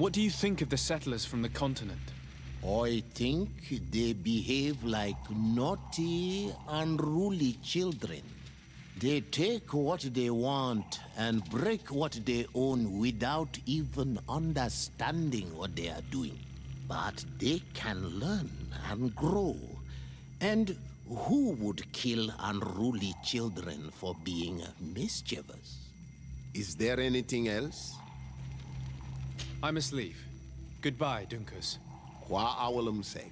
What do you think of the settlers from the continent? I think they behave like naughty, unruly children. They take what they want and break what they own without even understanding what they are doing. But they can learn and grow. And who would kill unruly children for being mischievous? Is there anything else? I must leave. Goodbye, Dunkus. Qua awalum seg.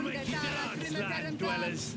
make you dance, land dwellers!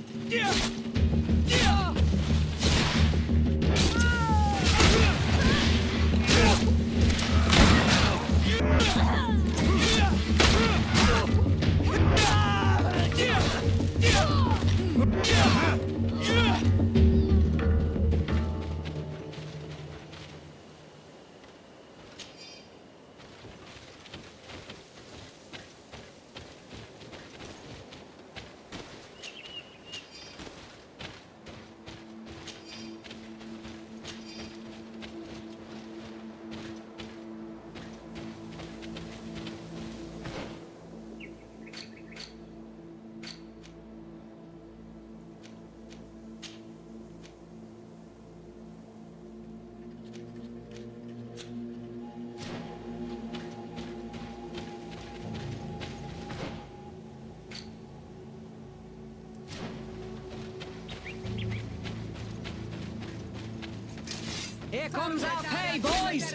Here comes our pay, boys!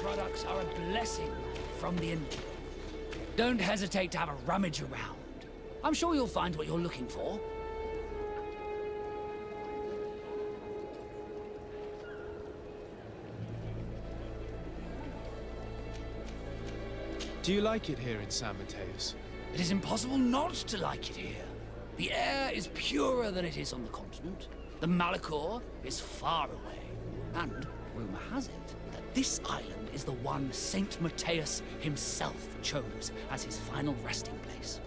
products are a blessing from the in. Don't hesitate to have a rummage around. I'm sure you'll find what you're looking for. Do you like it here in San Mateus? It is impossible not to like it here. The air is purer than it is on the continent. The Malachor is far away. And rumor has it that this island is the one Saint Mateus himself chose as his final resting place.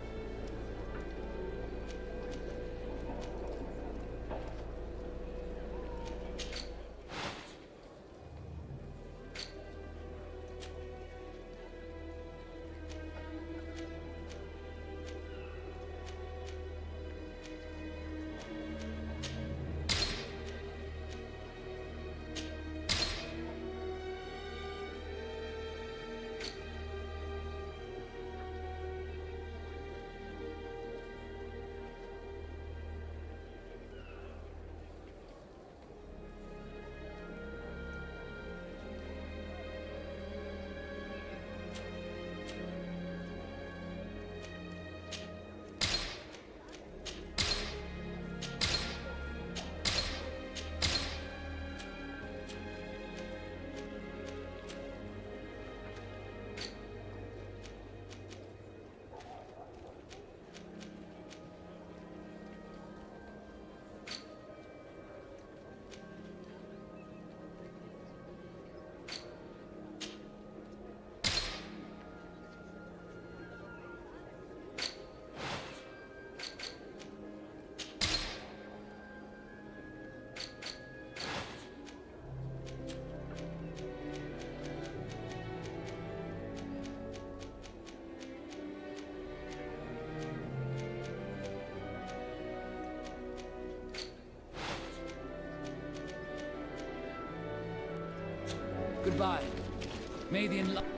Goodbye. May the enlightened...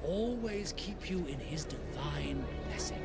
always keep you in his divine blessing.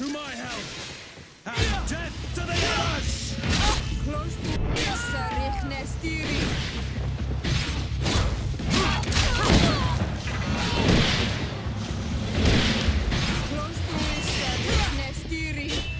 To my help! And death to the others! Close to Sarich Nestiri. Close to Sarich Nestiri.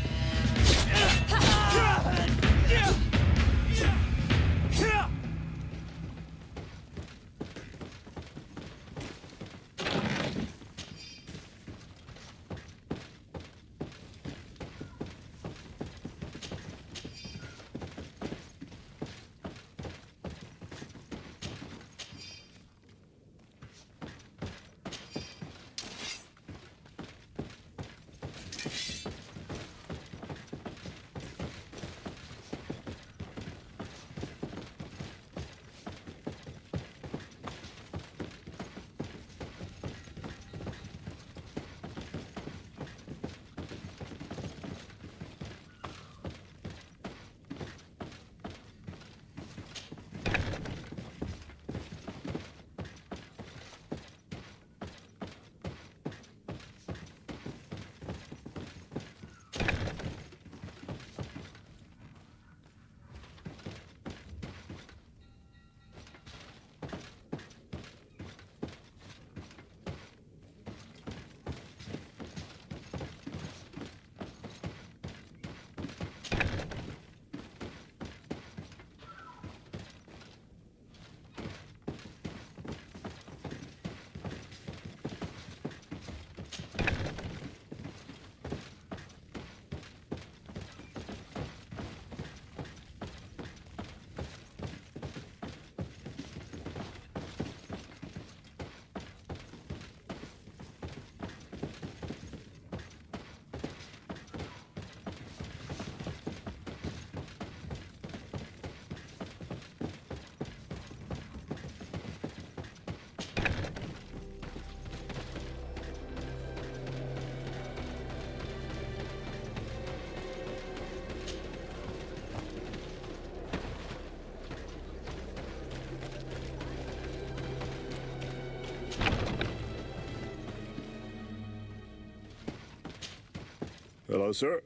Hello, sir.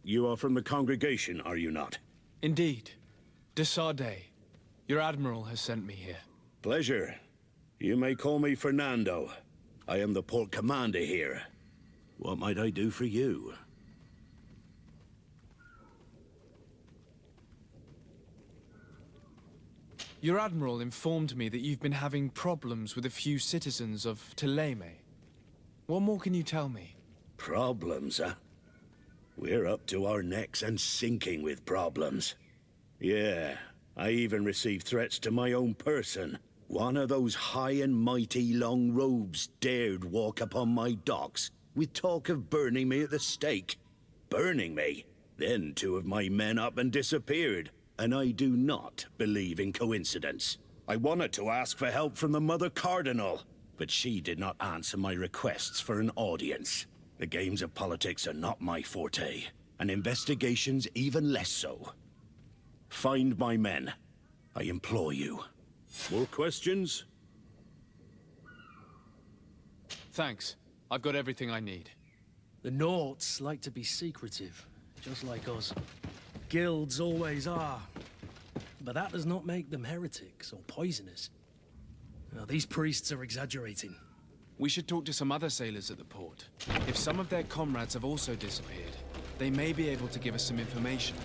You are from the congregation, are you not? Indeed. De Sardet. Your admiral has sent me here. Pleasure. You may call me Fernando. I am the port commander here. What might I do for you? Your admiral informed me that you've been having problems with a few citizens of Thélème. What more can you tell me? Problems, huh? We're up to our necks and sinking with problems. Yeah, I even received threats to my own person. One of those high and mighty long robes dared walk upon my docks with talk of burning me at the stake. Burning me? Then two of my men up and disappeared. And I do not believe in coincidence. I wanted to ask for help from the Mother Cardinal, but she did not answer my requests for an audience. The games of politics are not my forte, and investigations even less so. Find my men. I implore you. More questions? Thanks. I've got everything I need. The Nauts like to be secretive, just like us. Guilds always are. But that does not make them heretics or poisonous. Now, these priests are exaggerating. We should talk to some other sailors at the port. If some of their comrades have also disappeared, they may be able to give us some information.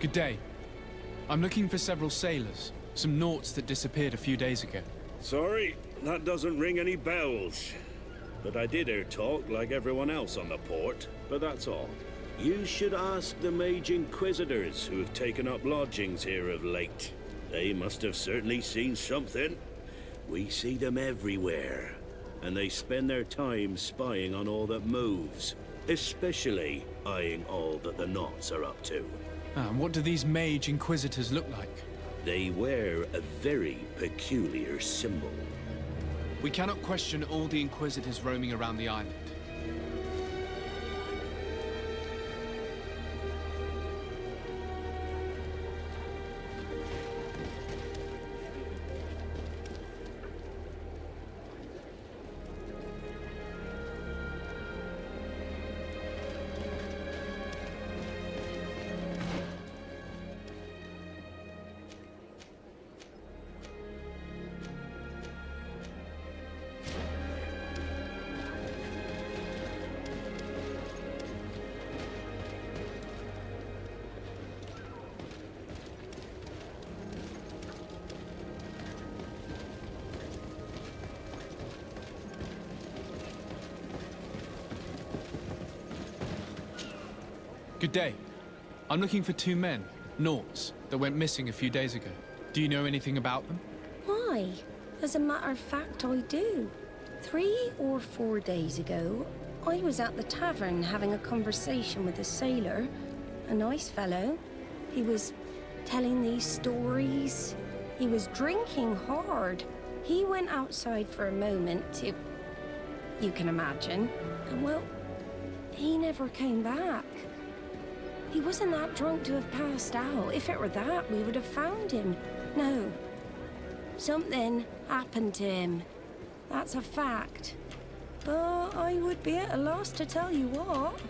Good day. I'm looking for several sailors. Some Nauts that disappeared a few days ago. Sorry, that doesn't ring any bells. But I did hear talk like everyone else on the port, but that's all. You should ask the Mage Inquisitors who have taken up lodgings here of late. They must have certainly seen something. We see them everywhere, and they spend their time spying on all that moves, especially eyeing all that the Nauts are up to. And what do these Mage Inquisitors look like? They wear a very peculiar symbol. We cannot question all the Inquisitors roaming around the island. Good day. I'm looking for two men, Nauts, that went missing a few days ago. Do you know anything about them? Why? As a matter of fact, I do. 3 or 4 days ago, I was at the tavern having a conversation with a sailor. A nice fellow. He was telling these stories. He was drinking hard. He went outside for a moment to... you can imagine. And well, he never came back. He wasn't that drunk to have passed out. If it were that, we would have found him. No. Something happened to him. That's a fact. but I would be at a loss to tell you what.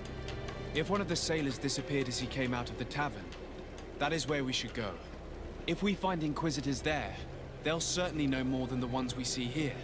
If one of the sailors disappeared as he came out of the tavern, that is where we should go. If we find Inquisitors there, they'll certainly know more than the ones we see here.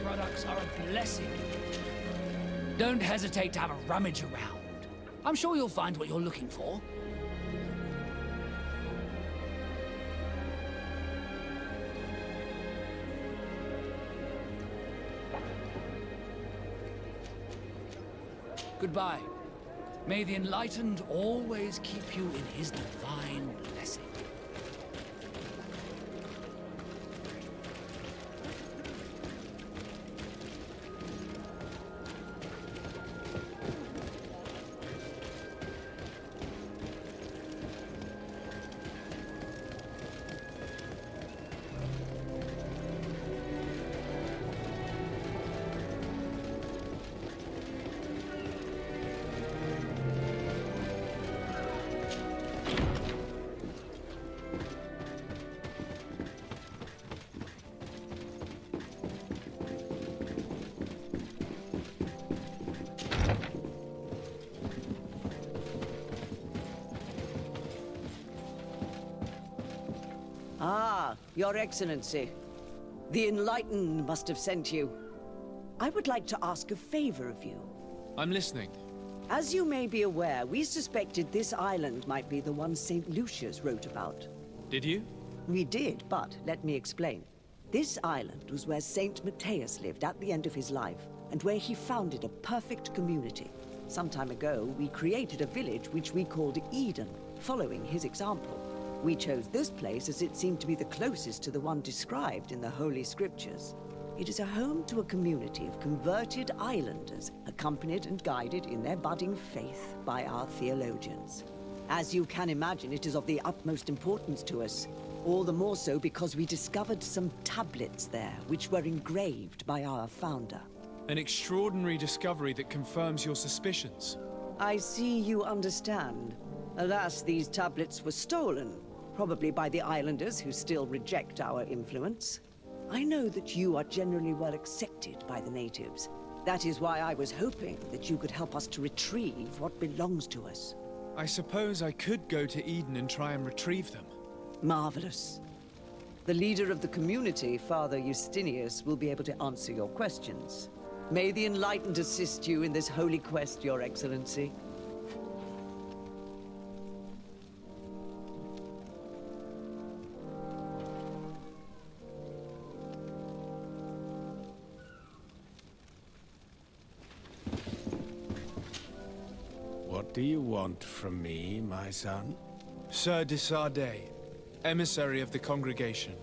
Products are a blessing. Don't hesitate to have a rummage around. I'm sure you'll find what you're looking for. Goodbye. May the Enlightened always keep you in his divine blessing. Ah, Your Excellency. The Enlightened must have sent you. I would like to ask a favor of you. I'm listening. As you may be aware, we suspected this island might be the one St. Lucius wrote about. Did you? We did, but let me explain. This island was where St. Matthias lived at the end of his life, and where he founded a perfect community. Some time ago, we created a village which we called Eden, following his example. We chose this place as it seemed to be the closest to the one described in the Holy Scriptures. It is a home to a community of converted islanders, accompanied and guided in their budding faith by our theologians. As you can imagine, it is of the utmost importance to us, all the more so because we discovered some tablets there, which were engraved by our founder. An extraordinary discovery that confirms your suspicions. I see you understand. Alas, these tablets were stolen, probably by the islanders who still reject our influence. I know that you are generally well accepted by the natives. That is why I was hoping that you could help us to retrieve what belongs to us. I suppose I could go to Eden and try and retrieve them. Marvelous. The leader of the community, Father Justinius, will be able to answer your questions. May the Enlightened assist you in this holy quest, Your Excellency. do you want from me, my son? Sir de Sardet, emissary of the congregation.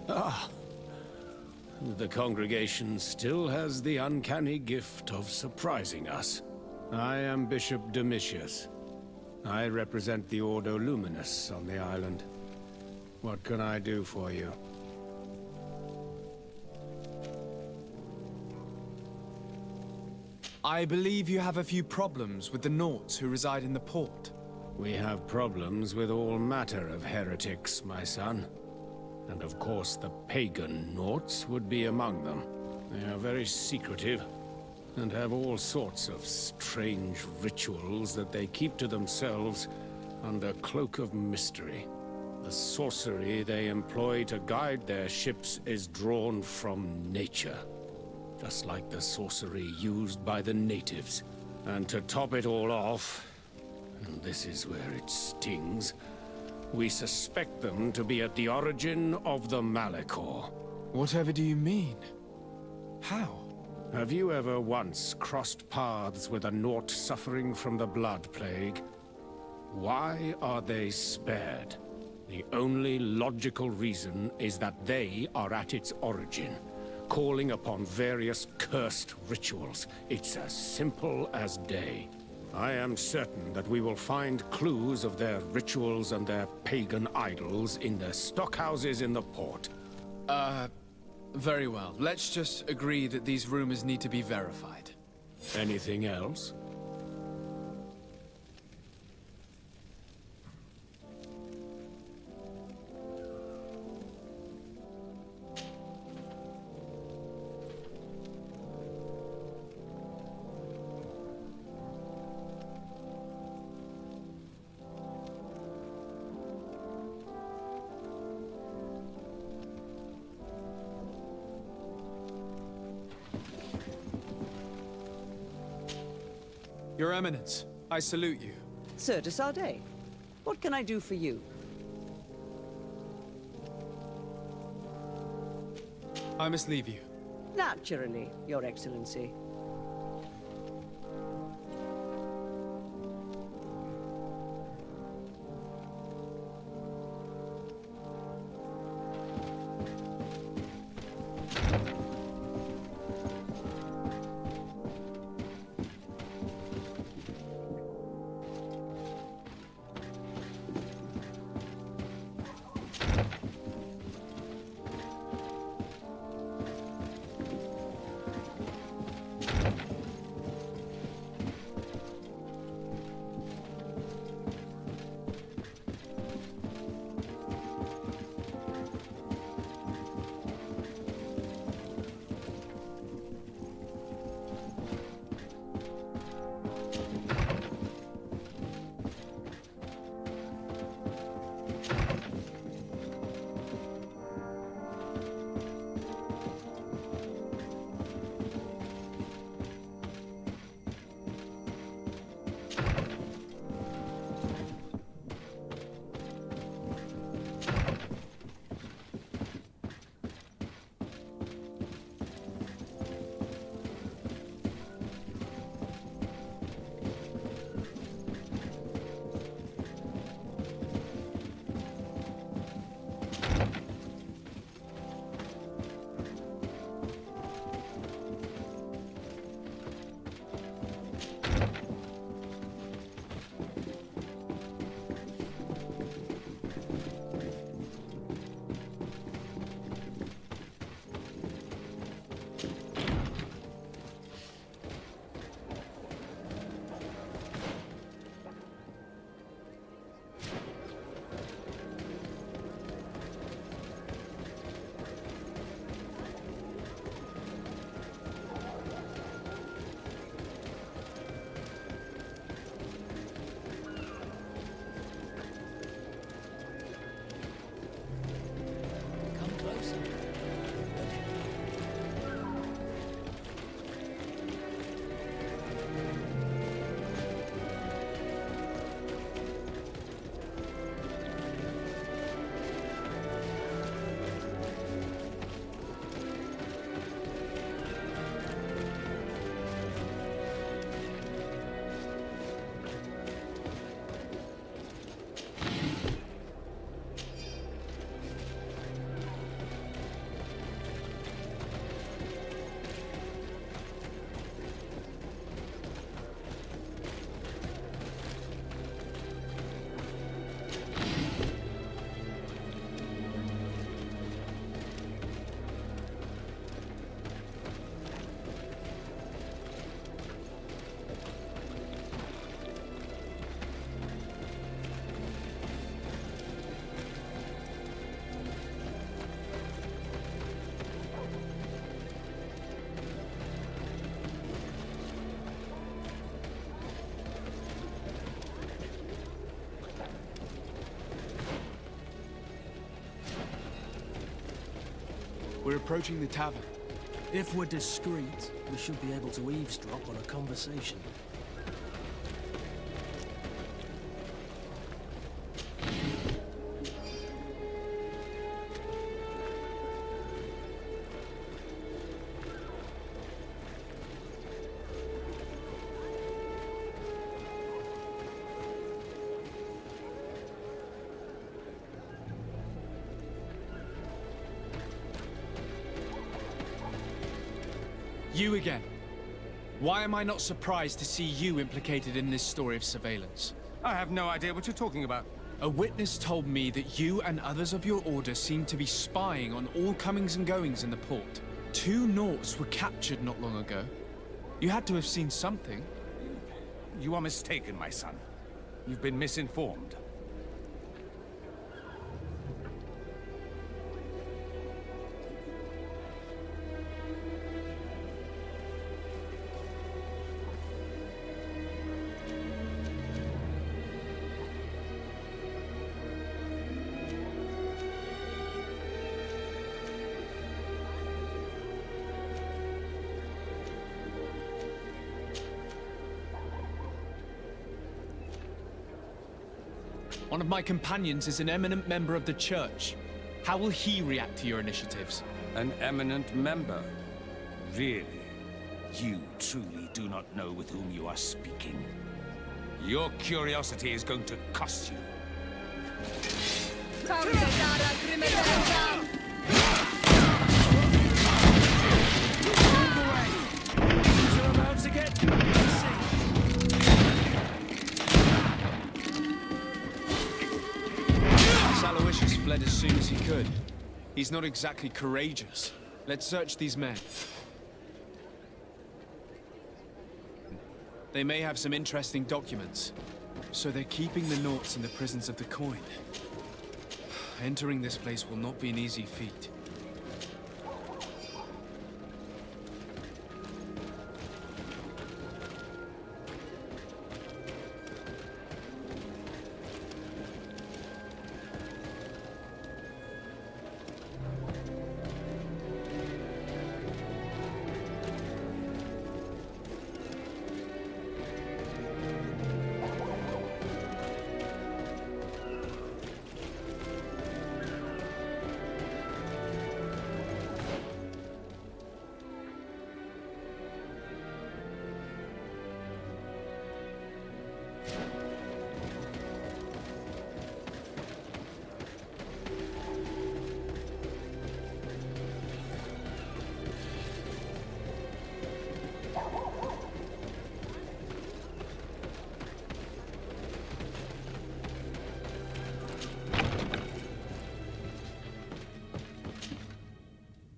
Ah. The congregation still has the uncanny gift of surprising us. I am Bishop Domitius. I represent the Ordo Luminous on the island. What can I do for you? I believe you have a few problems with the Nauts who reside in the port. We have problems with all matter of heretics, my son. And of course the pagan Nauts would be among them. They are very secretive, and have all sorts of strange rituals that they keep to themselves under cloak of mystery. The sorcery they employ to guide their ships is drawn from nature, just like the sorcery used by the natives. And to top it all off, and this is where it stings, we suspect them to be at the origin of the Malachor. Whatever do you mean? How? Have you ever once crossed paths with a Naut suffering from the Blood Plague? Why are they spared? The only logical reason is that they are at its origin, calling upon various cursed rituals. It's as simple as day. I am certain that we will find clues of their rituals and their pagan idols in the stockhouses in the port. Very well. Let's just agree that these rumors need to be verified. Anything else? Your Eminence, I salute you. Sir de Sardet, what can I do for you? I must leave you. Naturally, Your Excellency. We're approaching the tavern. If we're discreet, we should be able to eavesdrop on a conversation. You again. Why am I not surprised to see you implicated in this story of surveillance? I have no idea what you're talking about. A witness told me that you and others of your order seemed to be spying on all comings and goings in the port. 2 Nauts were captured not long ago. You had to have seen something. You are mistaken, my son. You've been misinformed. One of my companions is an eminent member of the church. How will he react to your initiatives? An eminent member? Really? You truly do not know with whom you are speaking. Your curiosity is going to cost you. You're about to get messy. Aloysius fled as soon as he could. He's not exactly courageous. Let's search these men. They may have some interesting documents. So they're keeping the Nauts in the prisons of the coin. Entering this place will not be an easy feat.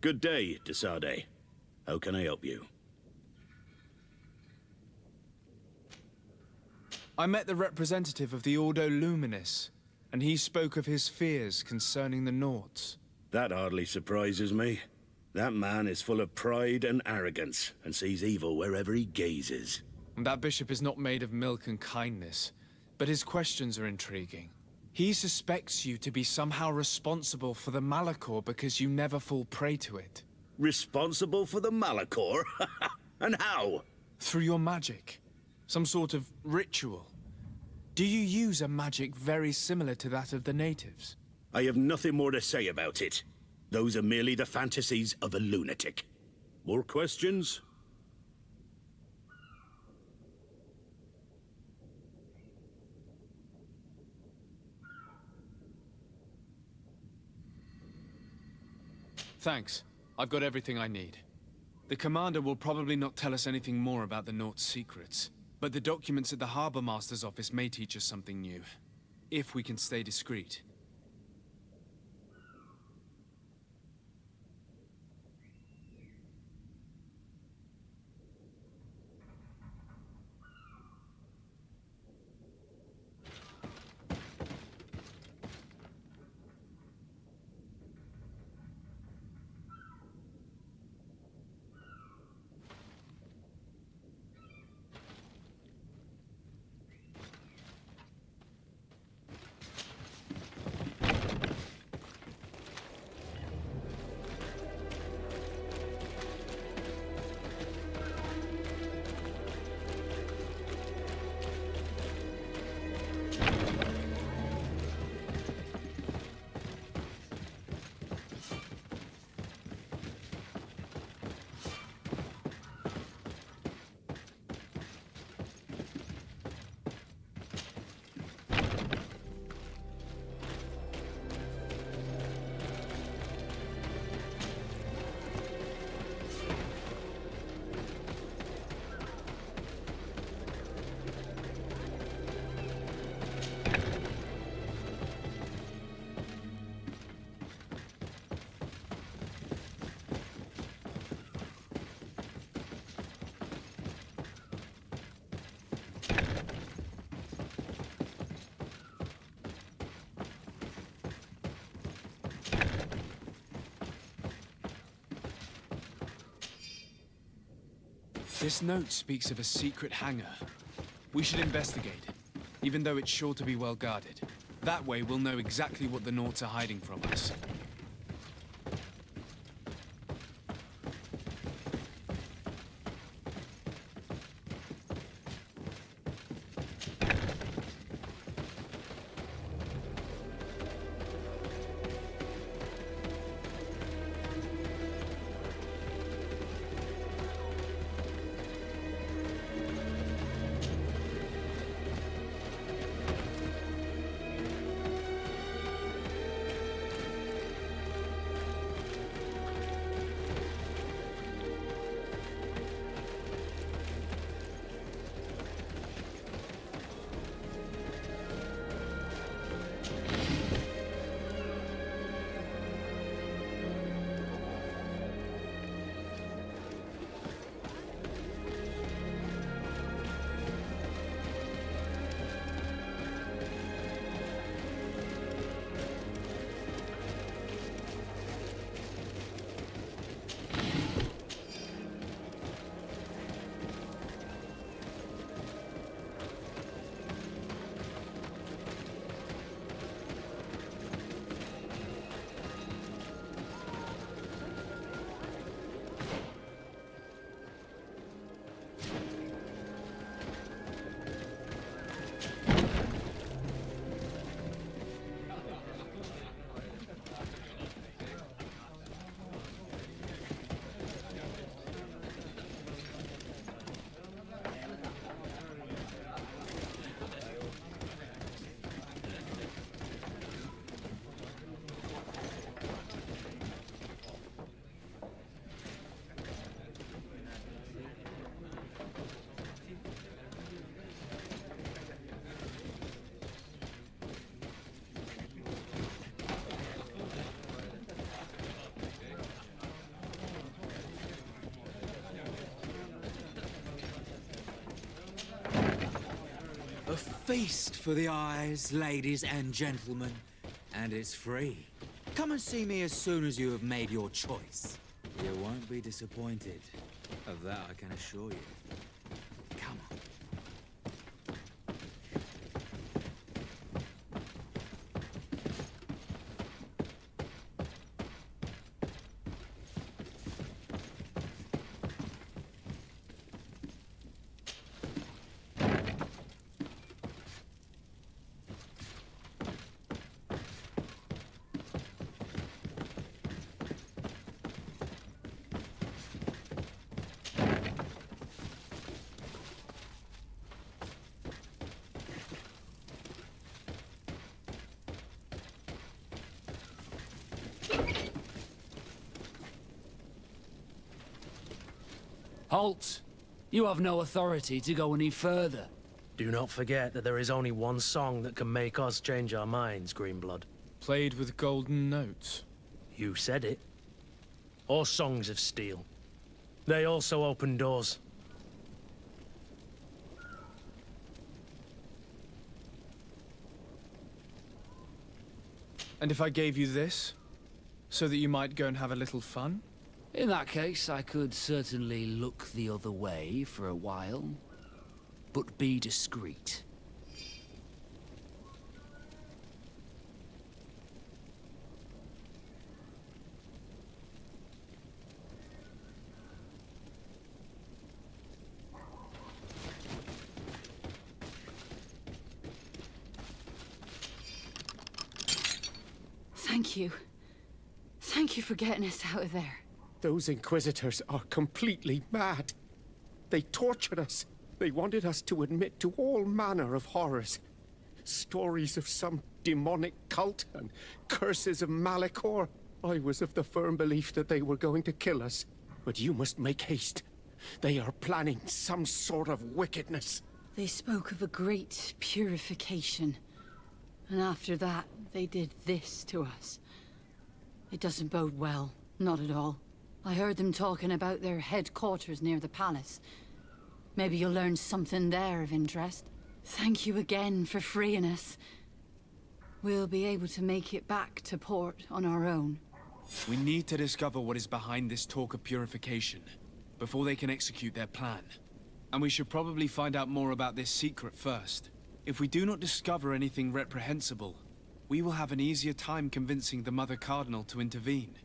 Good day, Desade. How can I help you? I met the representative of the Ordo Luminis, and he spoke of his fears concerning the Nauts. That hardly surprises me. That man is full of pride and arrogance, and sees evil wherever he gazes. And that bishop is not made of milk and kindness, but his questions are intriguing. He suspects you to be somehow responsible for the Malachor because you never fall prey to it. Responsible for the Malachor? And how? Through your magic. Some sort of ritual. Do you use a magic very similar to that of the natives? I have nothing more to say about it. Those are merely the fantasies of a lunatic. More questions? Thanks. I've got everything I need. The commander will probably not tell us anything more about the Naught's secrets, but the documents at the Harbor Master's office may teach us something new, if we can stay discreet. This note speaks of a secret hangar. We should investigate, even though it's sure to be well guarded. That way, we'll know exactly what the Naughts are hiding from us. A feast for the eyes, ladies and gentlemen, and it's free. Come and see me as soon as you have made your choice. You won't be disappointed. Of that I can assure you. Come on. Halt! You have no authority to go any further. Do not forget that there is only one song that can make us change our minds, Greenblood. Played with golden notes. You said it. Or songs of steel. They also open doors. And if I gave you this, so that you might go and have a little fun? In that case, I could certainly look the other way for a while. But be discreet. Thank you. Thank you for getting us out of there. Those Inquisitors are completely mad. They tortured us. They wanted us to admit to all manner of horrors. Stories of some demonic cult and curses of Malachor. I was of the firm belief that they were going to kill us. But you must make haste. They are planning some sort of wickedness. They spoke of a great purification. And after that, they did this to us. It doesn't bode well. Not at all. I heard them talking about their headquarters near the palace. Maybe you'll learn something there of interest. Thank you again for freeing us. We'll be able to make it back to port on our own. We need to discover what is behind this talk of purification. before they can execute their plan. And we should probably find out more about this secret first. If we do not discover anything reprehensible, we will have an easier time convincing the Mother Cardinal to intervene.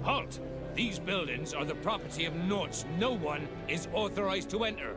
Halt! These buildings are the property of Norts. No one is authorized to enter.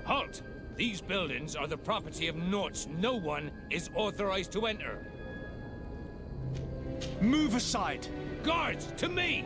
Halt! These buildings are the property of Norts. No one is authorized to enter. Move aside! Guards, to me!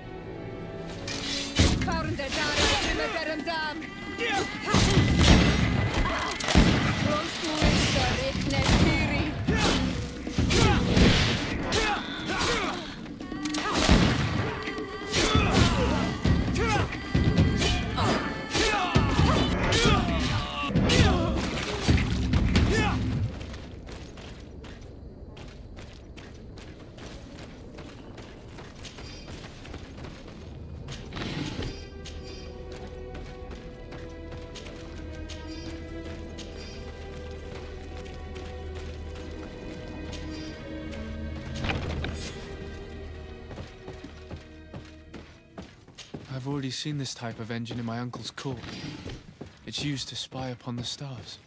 I've already seen this type of engine in my uncle's court. It's used to spy upon the stars.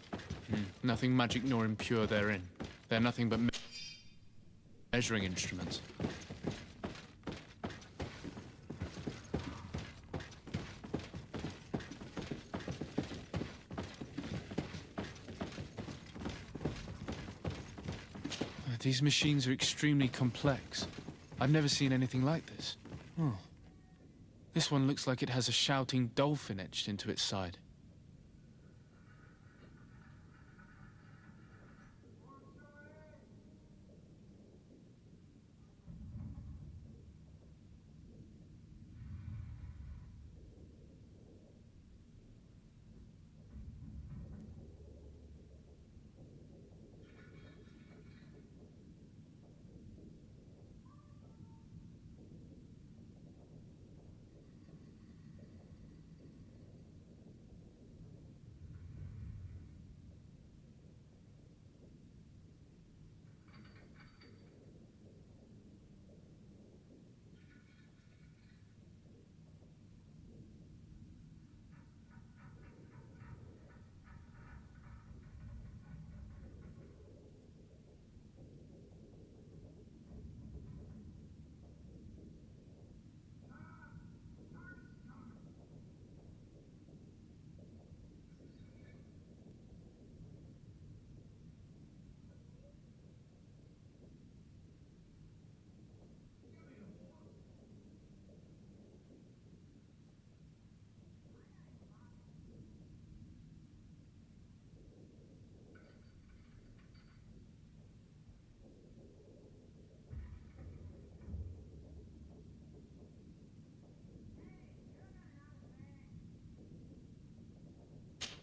Nothing magic nor impure therein. They're nothing but measuring instruments. These machines are extremely complex. I've never seen anything like this. Oh. This one looks like it has a shouting dolphin etched into its side.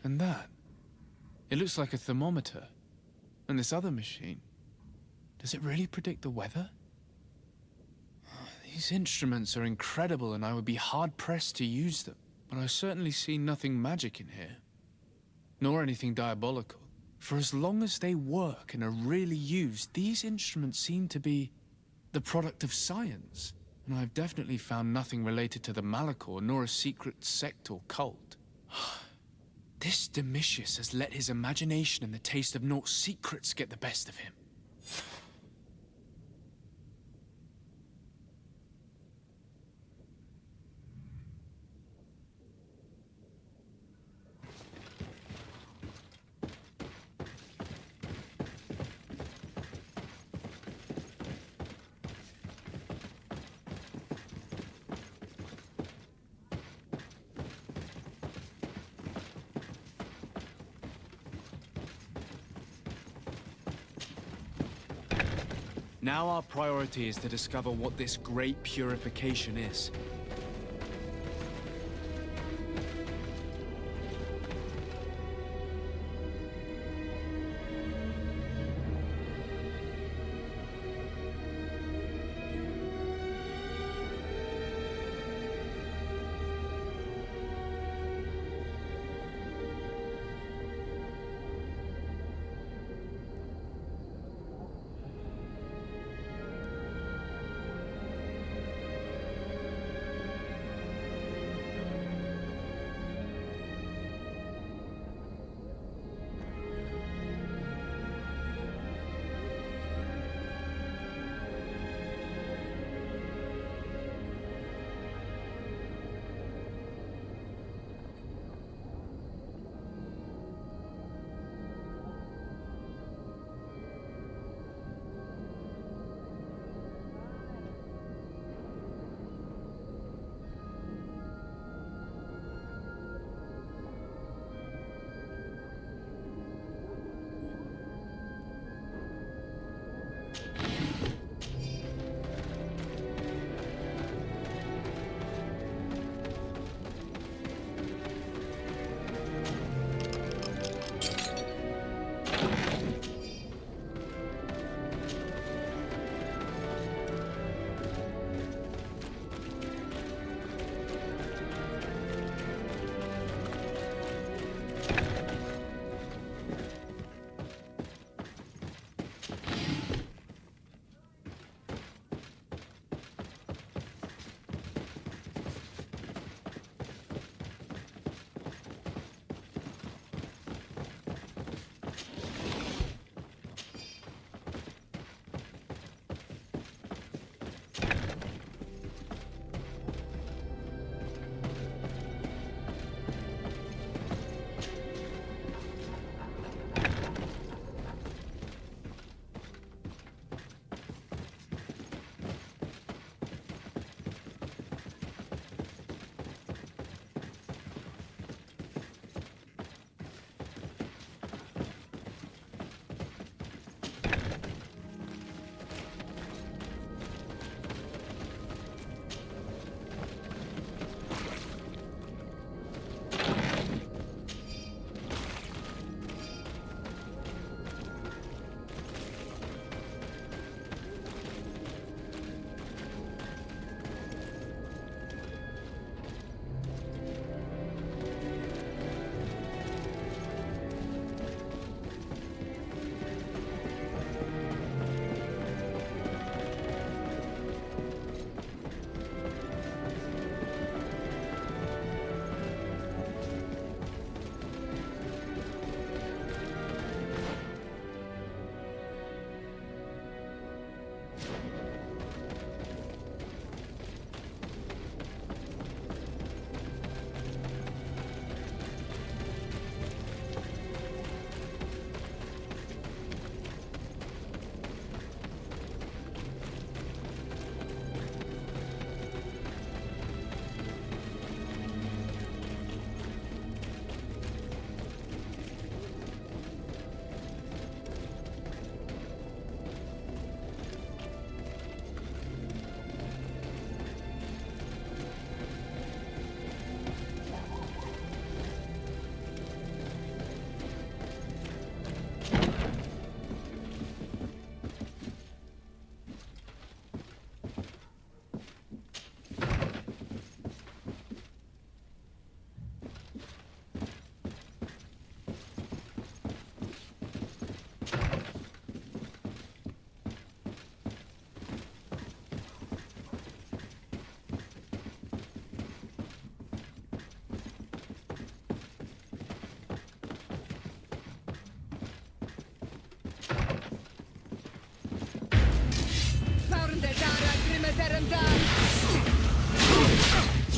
And that? It looks like a thermometer. And this other machine, does it really predict the weather? These instruments are incredible and I would be hard-pressed to use them. But I certainly see nothing magic in here. Nor anything diabolical. For as long as they work and are really used, these instruments seem to be the product of science. And I've definitely found nothing related to the Malachor, nor a secret sect or cult. This Domitius has let his imagination and the taste of Nort's secrets get the best of him. Now our priority is to discover what this great purification is.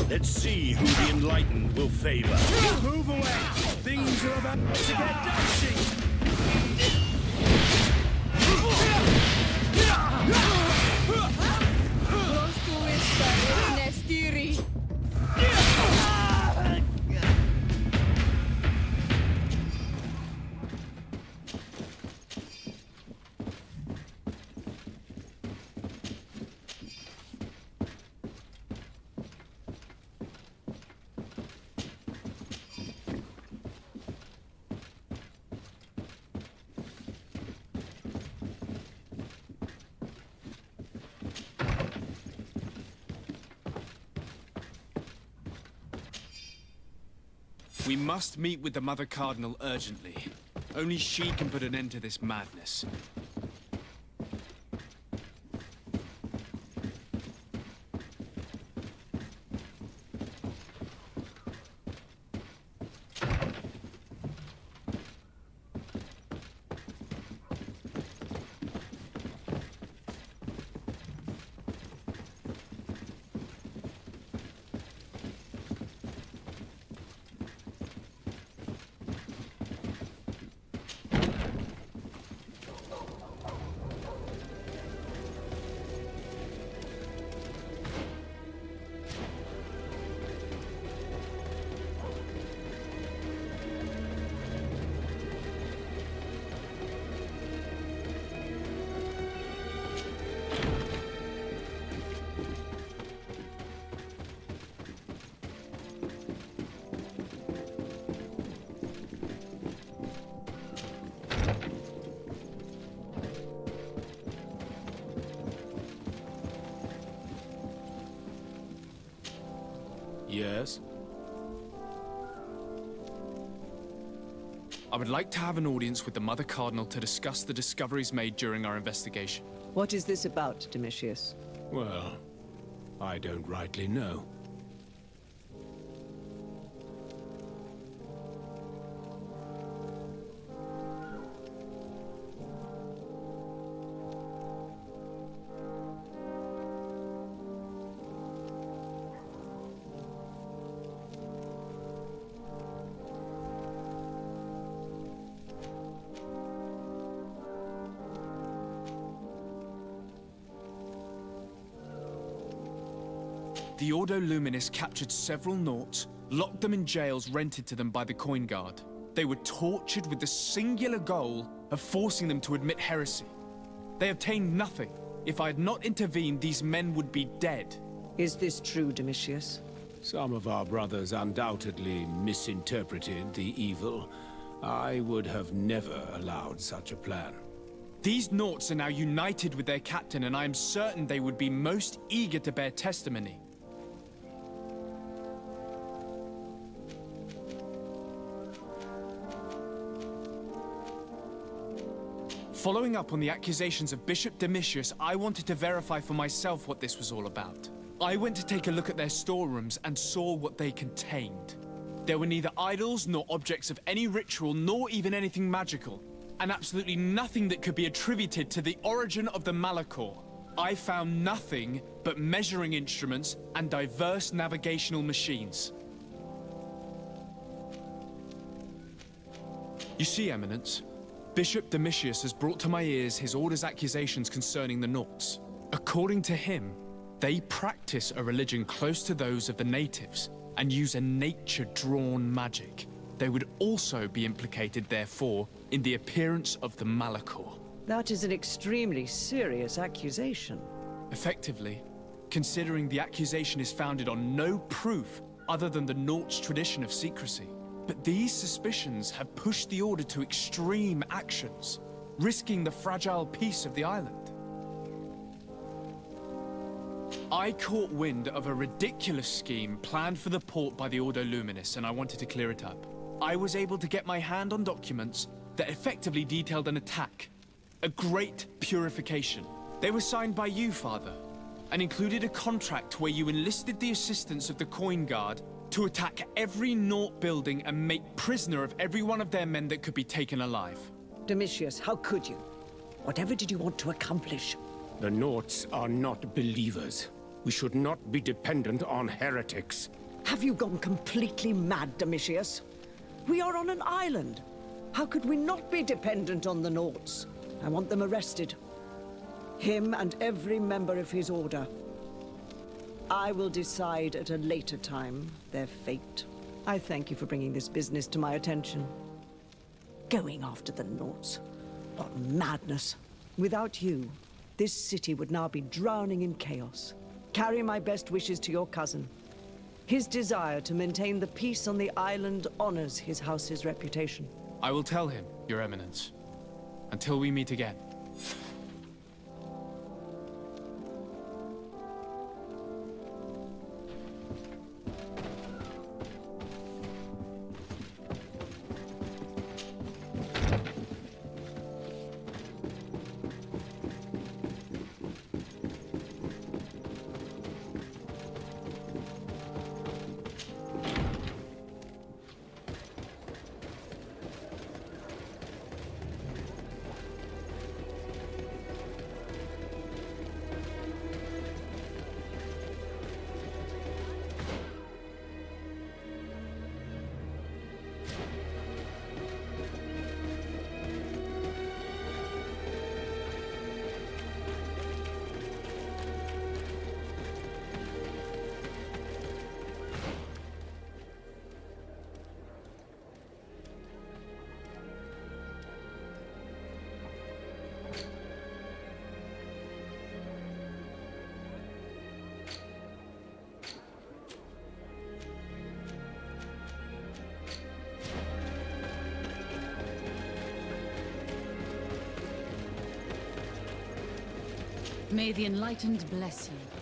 Let's see who the enlightened will favor. Move away! Things are about to get dicey! We must meet with the Mother Cardinal urgently. Only she can put an end to this madness. Yes? I would like to have an audience with the Mother Cardinal to discuss the discoveries made during our investigation. What is this about, Domitius? Well, I don't rightly know. The Ordo Luminis captured several Nauts, locked them in jails rented to them by the Coin Guard. They were tortured with the singular goal of forcing them to admit heresy. They obtained nothing. If I had not intervened, these men would be dead. Is this true, Domitius? Some of our brothers undoubtedly misinterpreted the evil. I would have never allowed such a plan. These Nauts are now united with their captain, and I am certain they would be most eager to bear testimony. Following up on the accusations of Bishop Domitius, I wanted to verify for myself what this was all about. I went to take a look at their storerooms and saw what they contained. There were neither idols nor objects of any ritual, nor even anything magical, and absolutely nothing that could be attributed to the origin of the Malachor. I found nothing but measuring instruments and diverse navigational machines. You see, Eminence, Bishop Domitius has brought to my ears his order's accusations concerning the Nauts. According to him, they practice a religion close to those of the natives and use a nature-drawn magic. They would also be implicated, therefore, in the appearance of the Malachor. That is an extremely serious accusation. Effectively, considering the accusation is founded on no proof other than the Nauts' tradition of secrecy. But these suspicions have pushed the Order to extreme actions, risking the fragile peace of the island. I caught wind of a ridiculous scheme planned for the port by the Ordo Luminis, and I wanted to clear it up. I was able to get my hand on documents that effectively detailed an attack. A great purification. They were signed by you, Father, and included a contract where you enlisted the assistance of the Coin Guard to attack every Naut building and make prisoner of every one of their men that could be taken alive. Domitius, how could you? Whatever did you want to accomplish? The Nauts are not believers. We should not be dependent on heretics. Have you gone completely mad, Domitius? We are on an island. How could we not be dependent on the Nauts? I want them arrested. Him and every member of his order. I will decide at a later time their fate. I thank you for bringing this business to my attention. Going after the Nauts. What madness. Without you, this city would now be drowning in chaos. Carry my best wishes to your cousin. His desire to maintain the peace on the island honors his house's reputation. I will tell him, Your Eminence. Until we meet again. May the Enlightened bless you.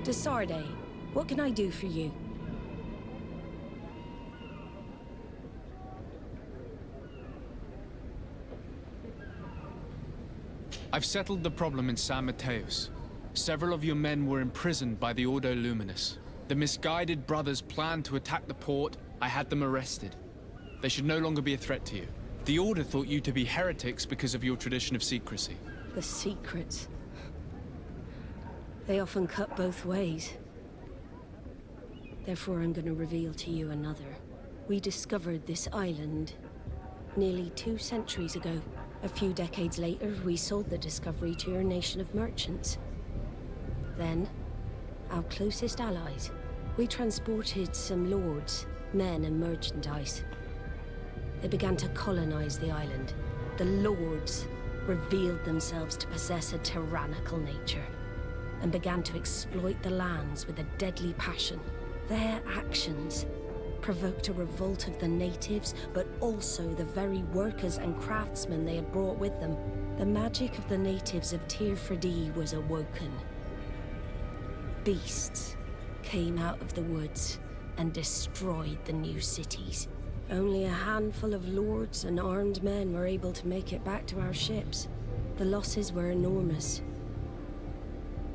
Desarde, what can I do for you? I've settled the problem in San Mateos. Several of your men were imprisoned by the Ordo Luminous. The misguided brothers planned to attack the port. I had them arrested. They should no longer be a threat to you. The Order thought you to be heretics because of your tradition of secrecy. The secrets. They often cut both ways. Therefore, I'm going to reveal to you another. We discovered this island nearly 2 centuries ago. A few decades later, we sold the discovery to your nation of merchants. Then, our closest allies. We transported some lords, men and merchandise. They began to colonize the island. The lords revealed themselves to possess a tyrannical nature and began to exploit the lands with a deadly passion. Their actions provoked a revolt of the natives, but also the very workers and craftsmen they had brought with them. The magic of the natives of Tir Fredee was awoken. Beasts came out of the woods and destroyed the new cities. Only a handful of lords and armed men were able to make it back to our ships. The losses were enormous.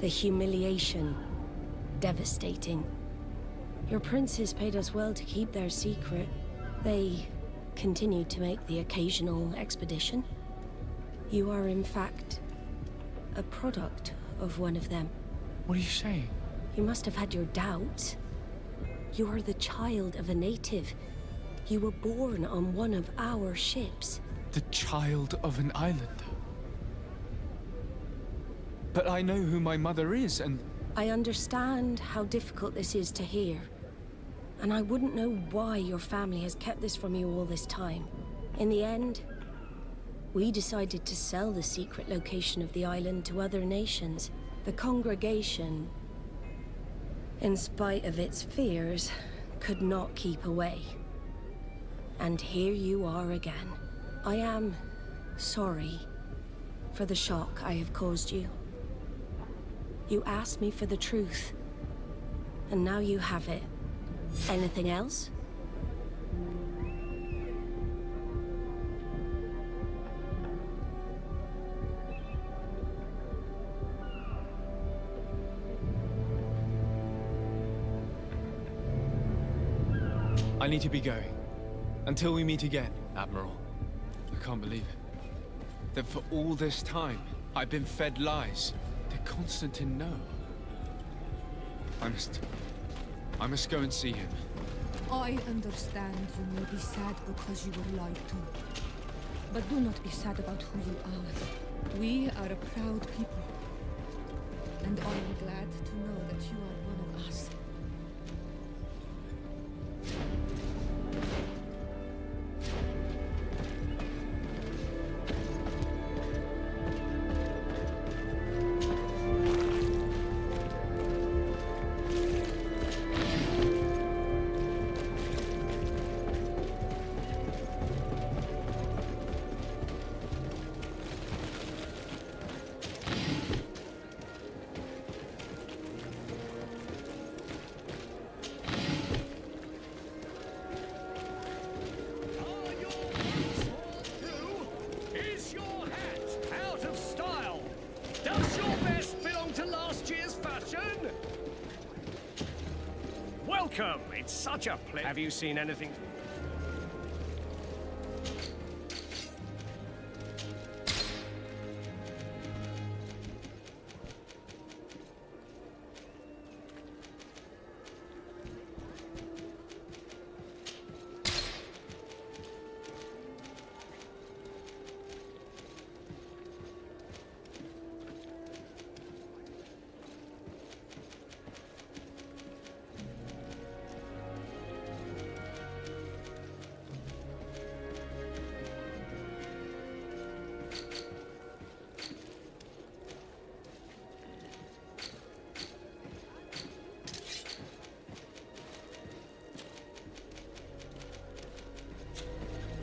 The humiliation, devastating. Your princes paid us well to keep their secret. They continued to make the occasional expedition. You are, in fact, a product of one of them. What are you saying? You must have had your doubts. You are the child of a native. You were born on one of our ships. The child of an islander? But I know who my mother is, and... I understand how difficult this is to hear. And I wouldn't know why your family has kept this from you all this time. In the end, we decided to sell the secret location of the island to other nations. The congregation, in spite of its fears, could not keep away. And here you are again. I am sorry for the shock I have caused you. You asked me for the truth, and now you have it. Anything else? I need to be going. Until we meet again, Admiral. I can't believe it. That for all this time, I've been fed lies. Did Constantine know? I must go and see him. I understand you may be sad because you were lied to. But do not be sad about who you are. We are a proud people. And I am glad to know that you are one of us. Welcome! It's such a pleasure. Have you seen anything?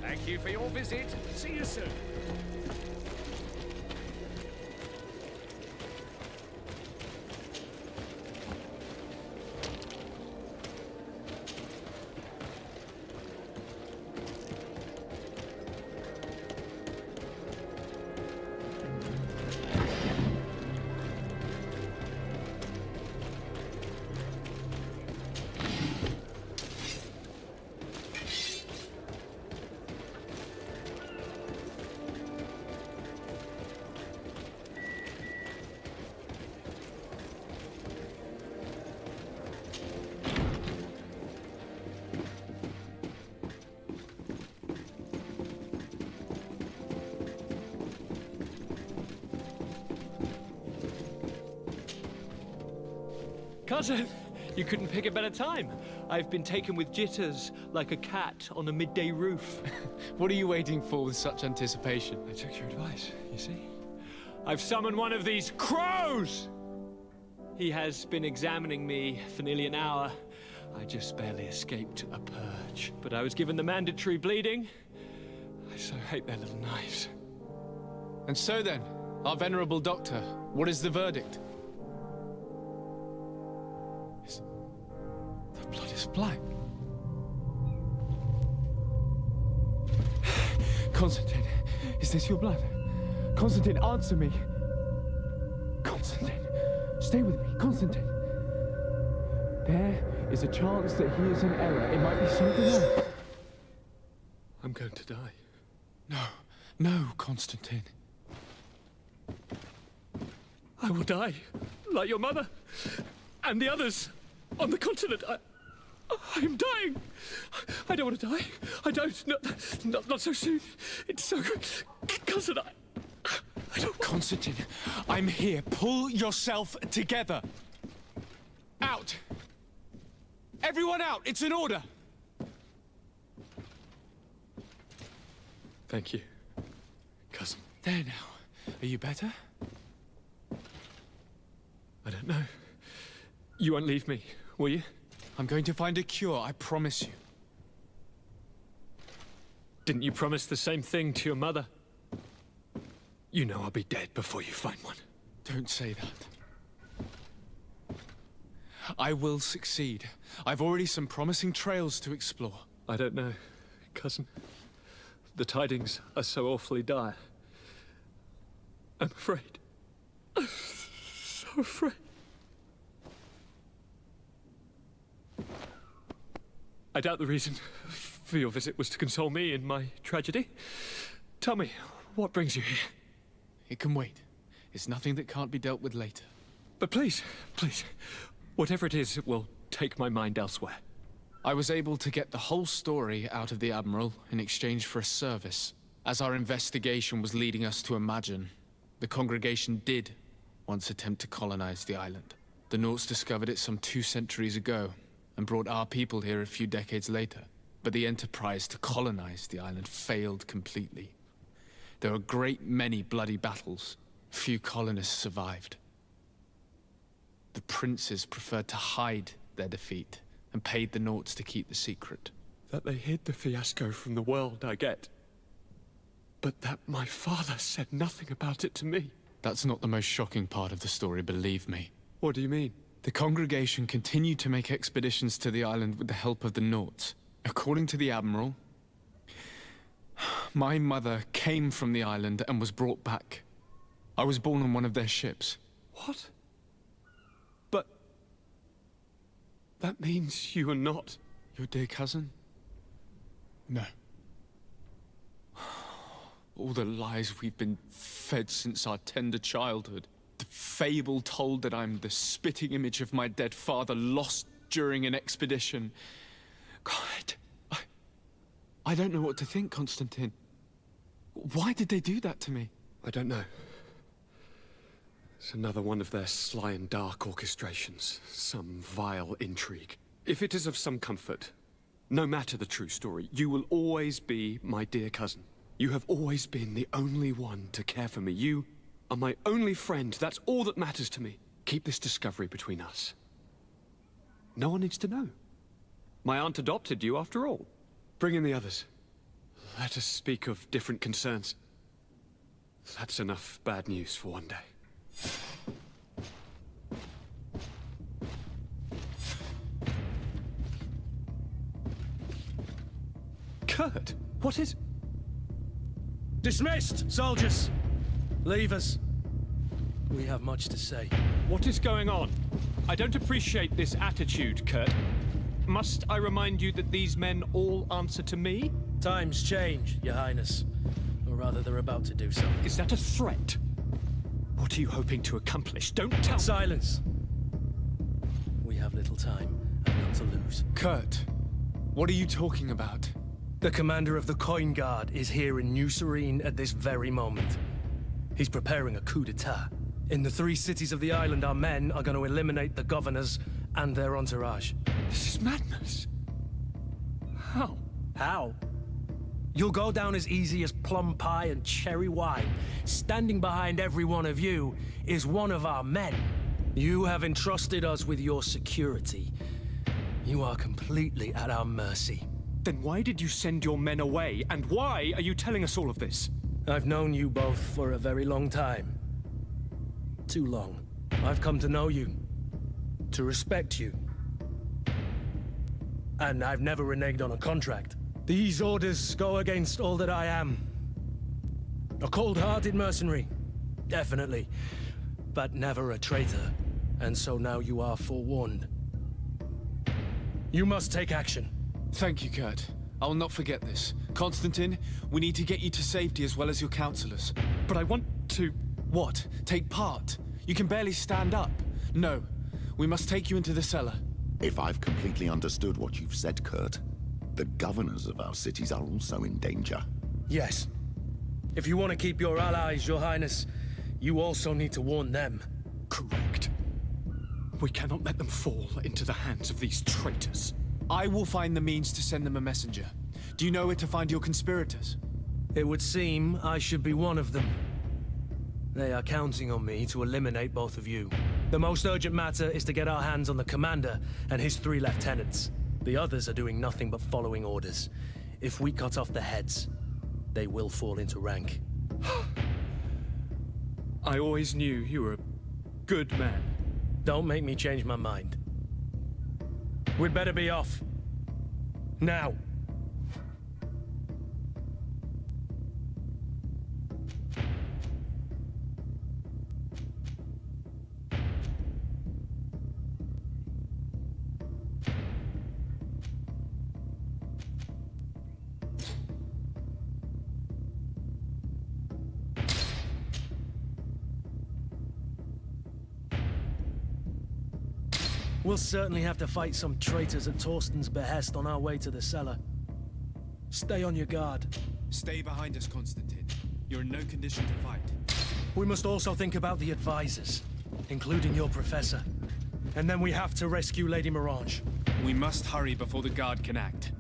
Thank you for your visit. See you soon. Cousin, you couldn't pick a better time. I've been taken with jitters, like a cat on a midday roof. What are you waiting for with such anticipation? I took your advice, you see. I've summoned one of these crows! He has been examining me for nearly an hour. I just barely escaped a purge. But I was given the mandatory bleeding. I so hate their little knives. And so then, our venerable doctor, what is the verdict? The blood is black. Constantine, is this your blood? Constantine, answer me. Constantine, stay with me. Constantine. There is a chance that he is in error. It might be something else. I'm going to die. No, Constantine. I will die, like your mother, and the others on the continent. I'm dying. I don't want to die. I don't. Not so soon. It's so... Cousin, I don't... Constantine, I'm here. Pull yourself together. Out. Everyone out. It's an order. Thank you, cousin. There now. Are you better? I don't know. You won't leave me, will you? I'm going to find a cure, I promise you. Didn't you promise the same thing to your mother? You know I'll be dead before you find one. Don't say that. I will succeed. I've already some promising trails to explore. I don't know, cousin. The tidings are so awfully dire. I'm afraid. I'm so afraid. I doubt the reason for your visit was to console me in my tragedy. Tell me, what brings you here? It can wait. It's nothing that can't be dealt with later. But please, whatever it is, it will take my mind elsewhere. I was able to get the whole story out of the Admiral in exchange for a service. As our investigation was leading us to imagine, the congregation did once attempt to colonize the island. The Nauts discovered it some 2 centuries ago and brought our people here a few decades later. But the enterprise to colonize the island failed completely. There were a great many bloody battles. Few colonists survived. The princes preferred to hide their defeat and paid the Nauts to keep the secret. That they hid the fiasco from the world, I get. But that my father said nothing about it to me. That's not the most shocking part of the story, believe me. What do you mean? The congregation continued to make expeditions to the island with the help of the Nauts. According to the Admiral, my mother came from the island and was brought back. I was born on one of their ships. What? But... that means you are not... your dear cousin? No. All the lies we've been fed since our tender childhood. The fable told that I'm the spitting image of my dead father, lost during an expedition. God, I don't know what to think, Constantine. Why did they do that to me? I don't know. It's another one of their sly and dark orchestrations. Some vile intrigue. If it is of some comfort, no matter the true story, you will always be my dear cousin. You have always been the only one to care for me. You are my only friend. That's all that matters to me. Keep this discovery between us. No one needs to know. My aunt adopted you after all. Bring in the others. Let us speak of different concerns. That's enough bad news for one day. Kurt, what is... Dismissed, soldiers! Leave us. We have much to say. What is going on? I don't appreciate this attitude, Kurt. Must I remind you that these men all answer to me? Times change, Your Highness. Or rather, they're about to do so. Is that a threat? What are you hoping to accomplish? Don't tell... Silence! We have little time, and none to lose. Kurt, what are you talking about? The commander of the Coin Guard is here in New Serene at this very moment. He's preparing a coup d'etat. In the 3 cities of the island, our men are going to eliminate the governors and their entourage. This is madness. How? How? You'll go down as easy as plum pie and cherry wine. Standing behind every one of you is one of our men. You have entrusted us with your security. You are completely at our mercy. Then why did you send your men away? And why are you telling us all of this? I've known you both for a very long time. Too long. I've come to know you. To respect you. And I've never reneged on a contract. These orders go against all that I am. A cold-hearted mercenary, definitely. But never a traitor. And so now you are forewarned. You must take action. Thank you, Kurt. I will not forget this. Constantine, we need to get you to safety as well as your counselors. But I want to... What? Take part? You can barely stand up. No. We must take you into the cellar. If I've completely understood what you've said, Kurt, the governors of our cities are also in danger. Yes. If you want to keep your allies, Your Highness, you also need to warn them. Correct. We cannot let them fall into the hands of these traitors. I will find the means to send them a messenger. Do you know where to find your conspirators? It would seem I should be one of them. They are counting on me to eliminate both of you. The most urgent matter is to get our hands on the commander and his 3 lieutenants. The others are doing nothing but following orders. If we cut off their heads, they will fall into rank. I always knew you were a good man. Don't make me change my mind. We'd better be off. Now. We'll certainly have to fight some traitors at Torsten's behest on our way to the cellar. Stay on your guard. Stay behind us, Constantine. You're in no condition to fight. We must also think about the advisors, including your professor. And then we have to rescue Lady Mirage. We must hurry before the guard can act.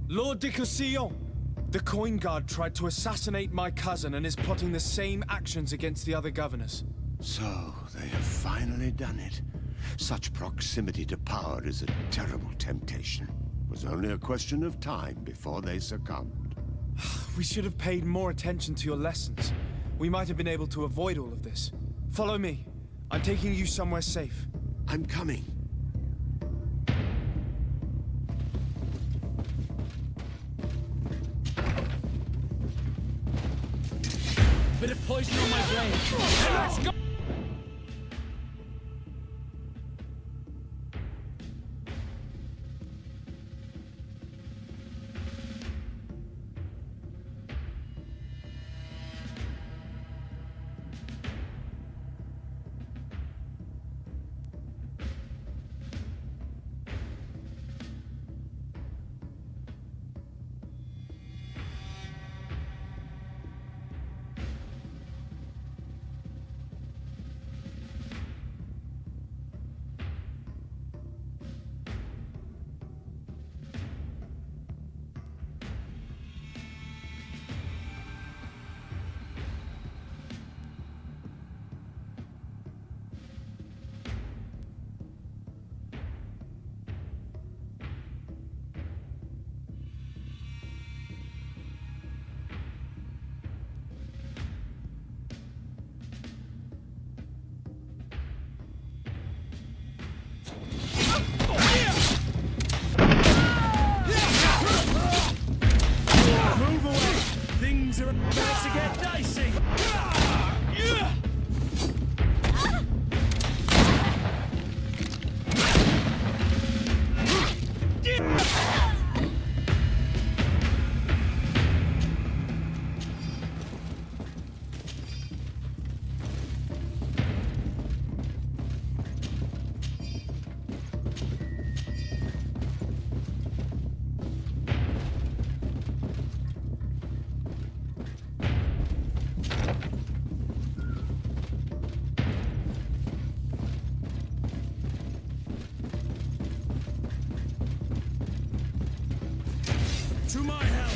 Lord de Cossillon! The Coin Guard tried to assassinate my cousin and is plotting the same actions against the other governors. So, they have finally done it. Such proximity to power is a terrible temptation. It was only a question of time before they succumbed. We should have paid more attention to your lessons. We might have been able to avoid all of this. Follow me. I'm taking you somewhere safe. I'm coming. Bit of poison on my brain. Let's go! my help!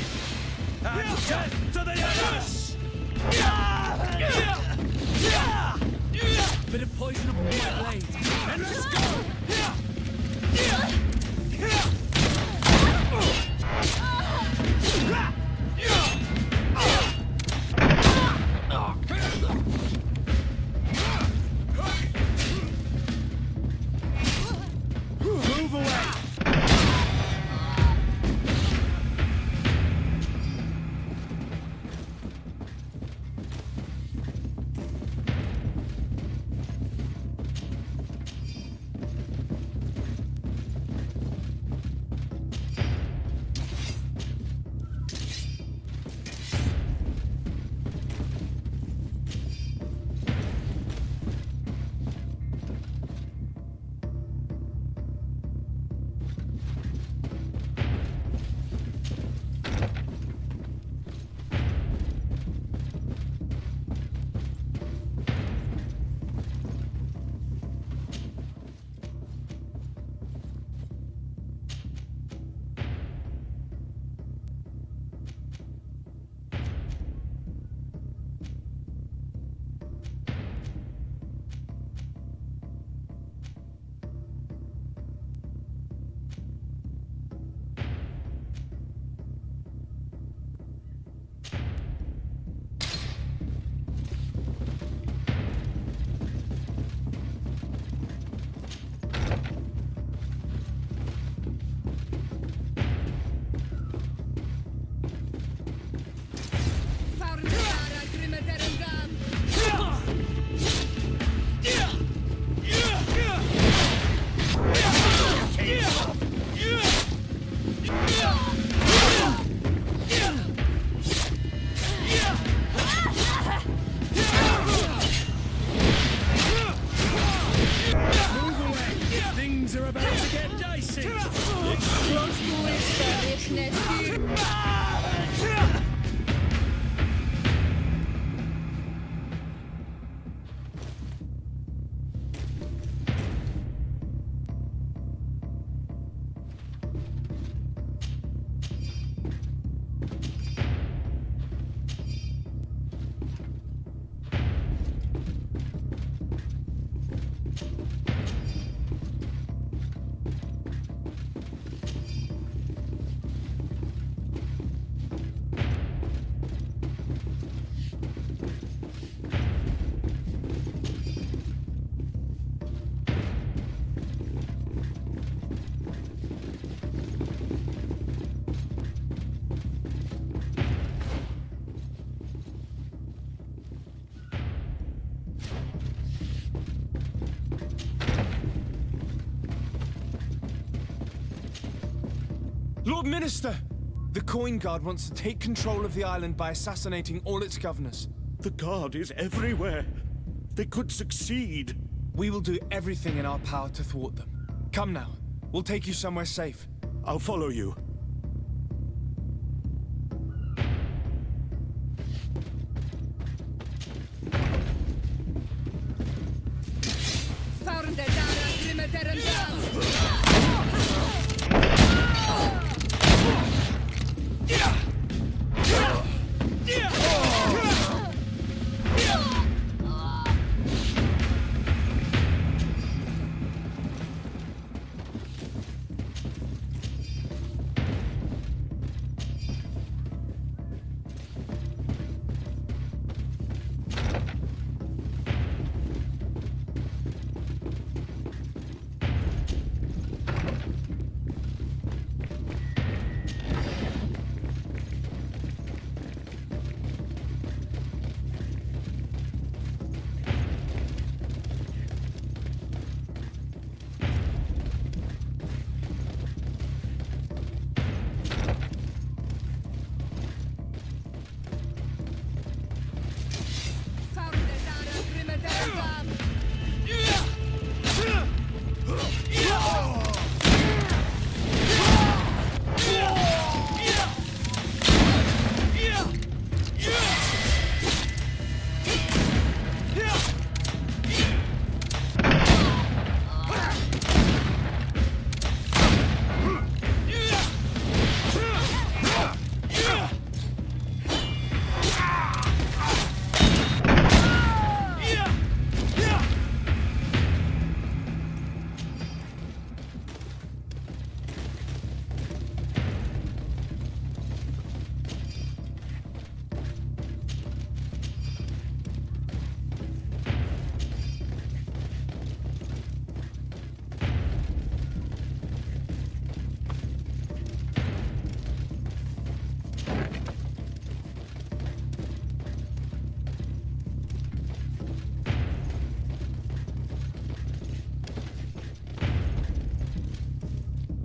And death to the others! Bit of poison upon my blade. And let's go! Move away! Things are about to get dicey! Lord Minister! The Coin Guard wants to take control of the island by assassinating all its governors. The Guard is everywhere. They could succeed. We will do everything in our power to thwart them. Come now. We'll take you somewhere safe. I'll follow you.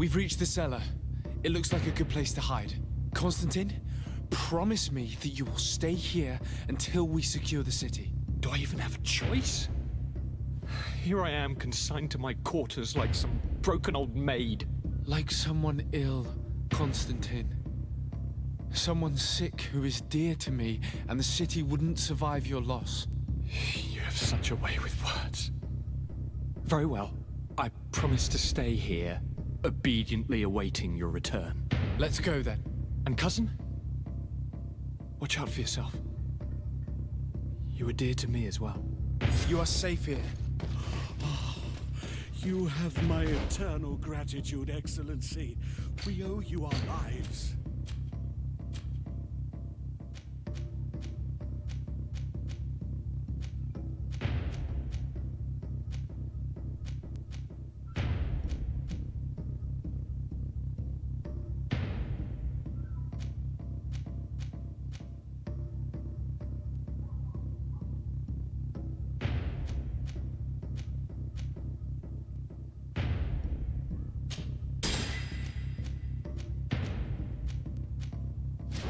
We've reached the cellar. It looks like a good place to hide. Constantine, promise me that you will stay here until we secure the city. Do I even have a choice? Here I am, consigned to my quarters like some broken old maid. Like someone ill, Constantine. Someone sick who is dear to me, and the city wouldn't survive your loss. You have such a way with words. Very well. I promise to stay here, obediently awaiting your return. Let's go then. And cousin? Watch out for yourself. You are dear to me as well. You are safe here. You have my eternal gratitude, Excellency. We owe you our lives.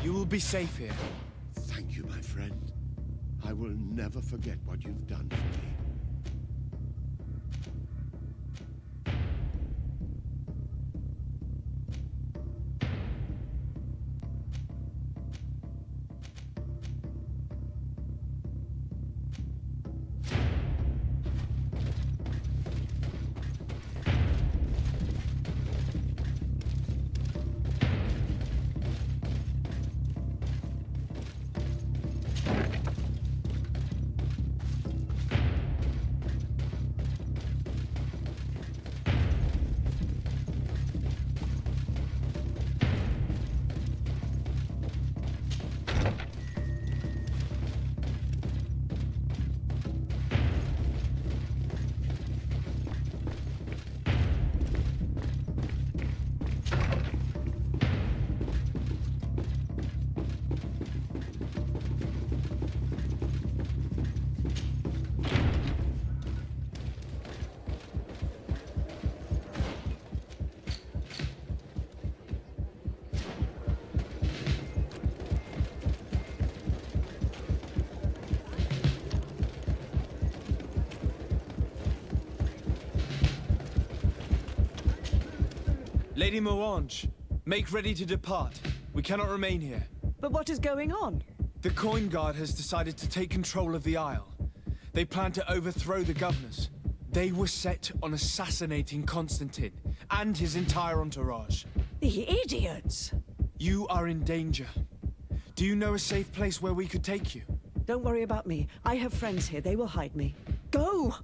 You will be safe here. Thank you, my friend. I will never forget what you've done for me. Lady Moange, make ready to depart. We cannot remain here. But what is going on? The Coin Guard has decided to take control of the Isle. They plan to overthrow the governors. They were set on assassinating Constantine and his entire entourage. The idiots! You are in danger. Do you know a safe place where we could take you? Don't worry about me. I have friends here. They will hide me. Go!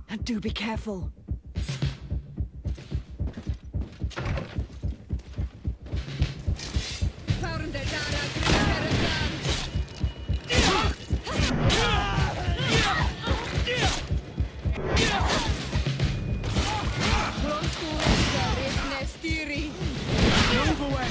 And do be careful. Move away!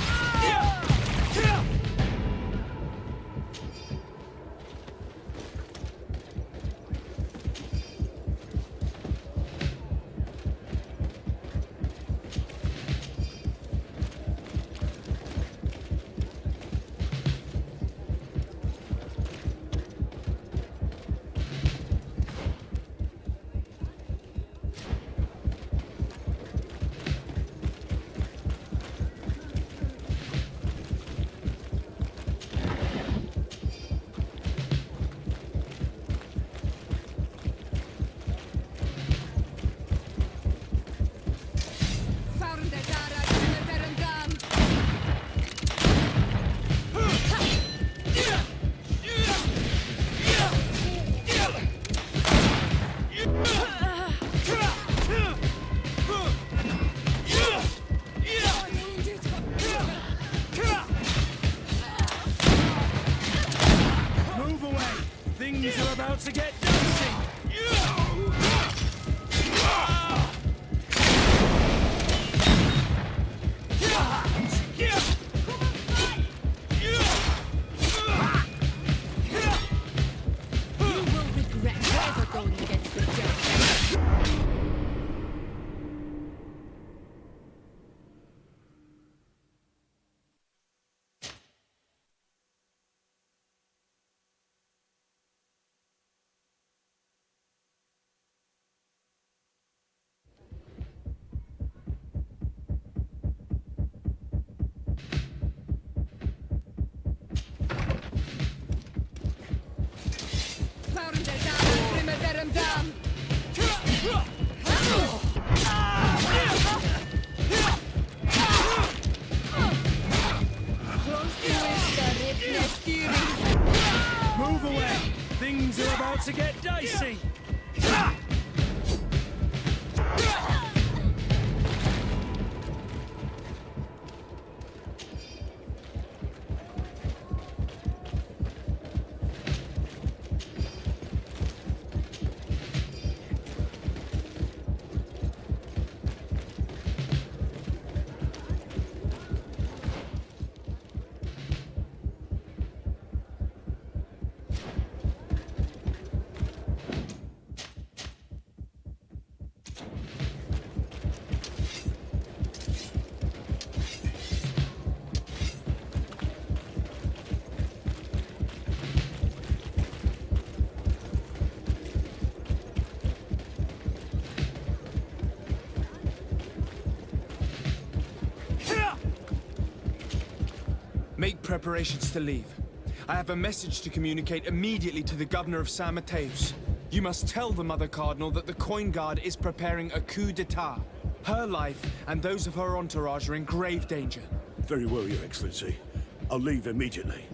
about to get dicey! Make preparations to leave. I have a message to communicate immediately to the governor of San Mateus. You must tell the Mother Cardinal that the Coin Guard is preparing a coup d'etat. Her life and those of her entourage are in grave danger. Very well, Your Excellency. I'll leave immediately.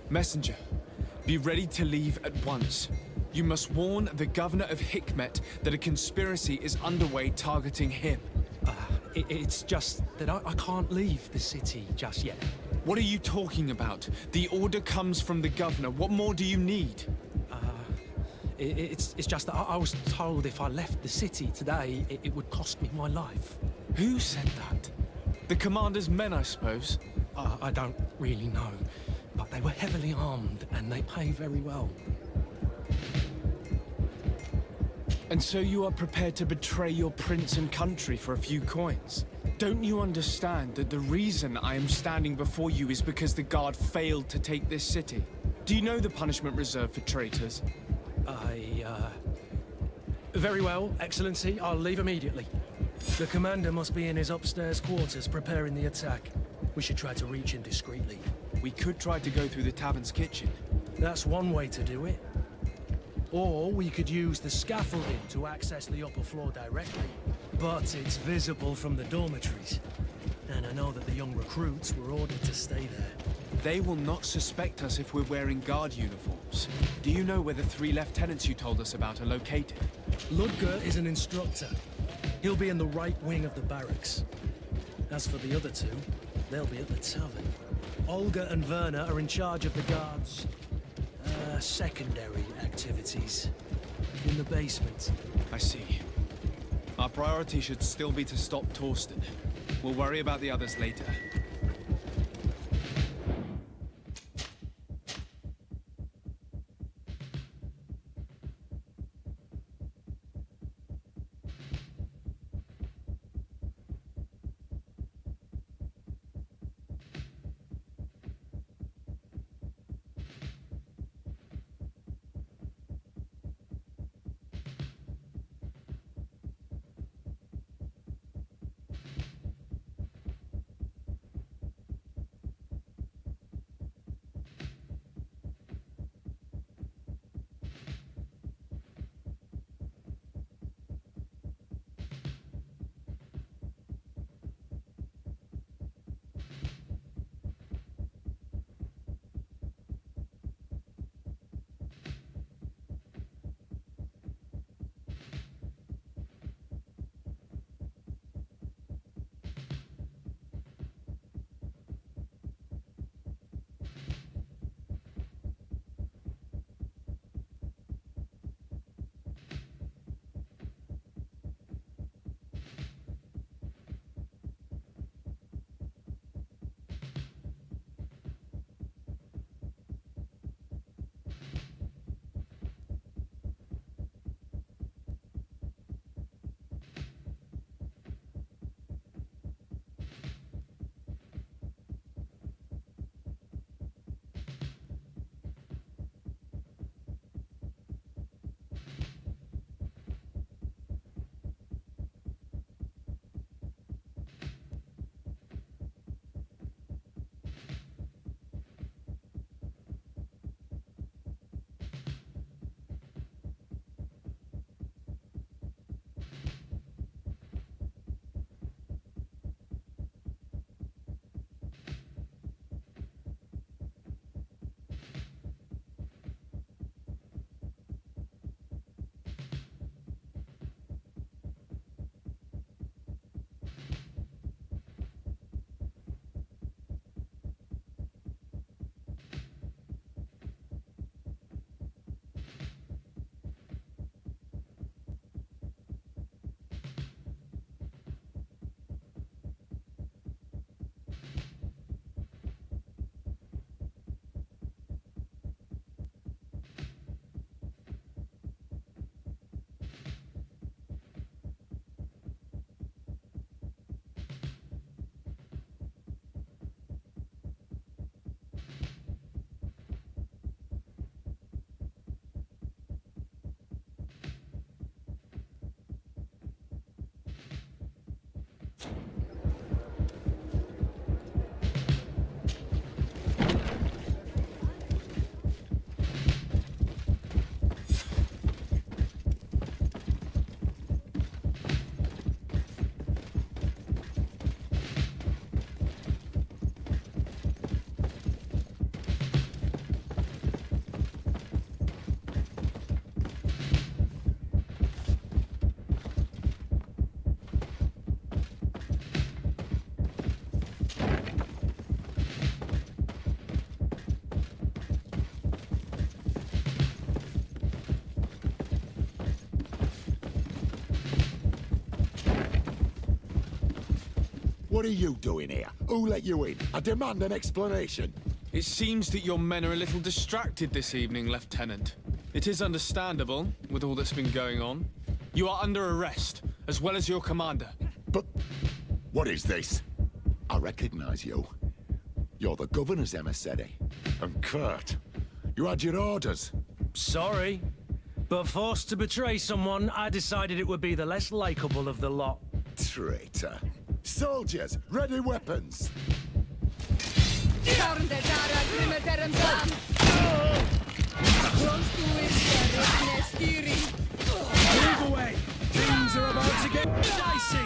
Messenger, be ready to leave at once. You must warn the governor of Hikmet that a conspiracy is underway targeting him. It's just that I can't leave the city just yet. What are you talking about? The order comes from the governor. What more do you need? It's just that I was told if I left the city today, it would cost me my life. Who said that? The commander's men, I suppose? I don't really know, but they were heavily armed and they pay very well. And so you are prepared to betray your prince and country for a few coins? Don't you understand that the reason I am standing before you is because the guard failed to take this city? Do you know the punishment reserved for traitors? Very well, Excellency. I'll leave immediately. The commander must be in his upstairs quarters preparing the attack. We should try to reach him discreetly. We could try to go through the tavern's kitchen. That's one way to do it. Or we could use the scaffolding to access the upper floor directly. But it's visible from the dormitories. And I know that the young recruits were ordered to stay there. They will not suspect us if we're wearing guard uniforms. Do you know where the 3 lieutenants you told us about are located? Ludger is an instructor. He'll be in the right wing of the barracks. As for the other 2, they'll be at the tavern. Olga and Werner are in charge of the guards' secondary activities in the basement. I see. Our priority should still be to stop Torsten. We'll worry about the others later. What are you doing here? Who let you in? I demand an explanation. It seems that your men are a little distracted this evening, Lieutenant. It is understandable, with all that's been going on. You are under arrest, as well as your commander. But what is this? I recognize you. You're the governor's emissary. And Kurt, you had your orders. Sorry, but forced to betray someone, I decided it would be the less likable of the lot. Traitor. Soldiers, ready weapons. Move away! Things are about to get dicey!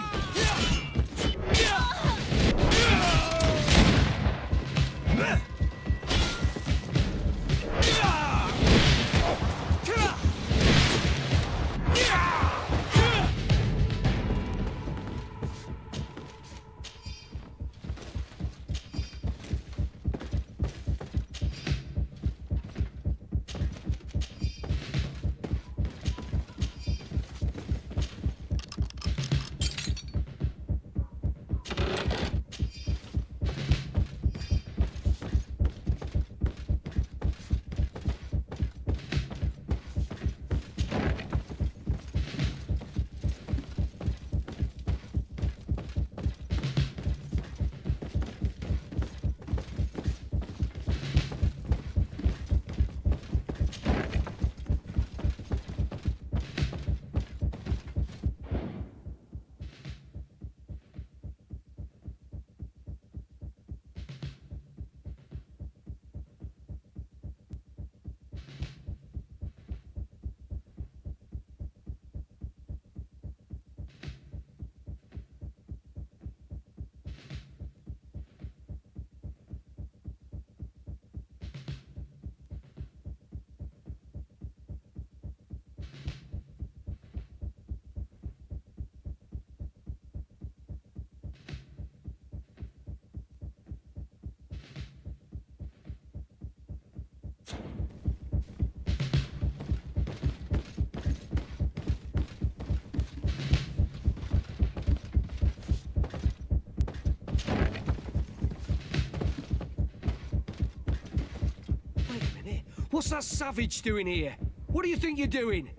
What's that savage doing here? What do you think you're doing?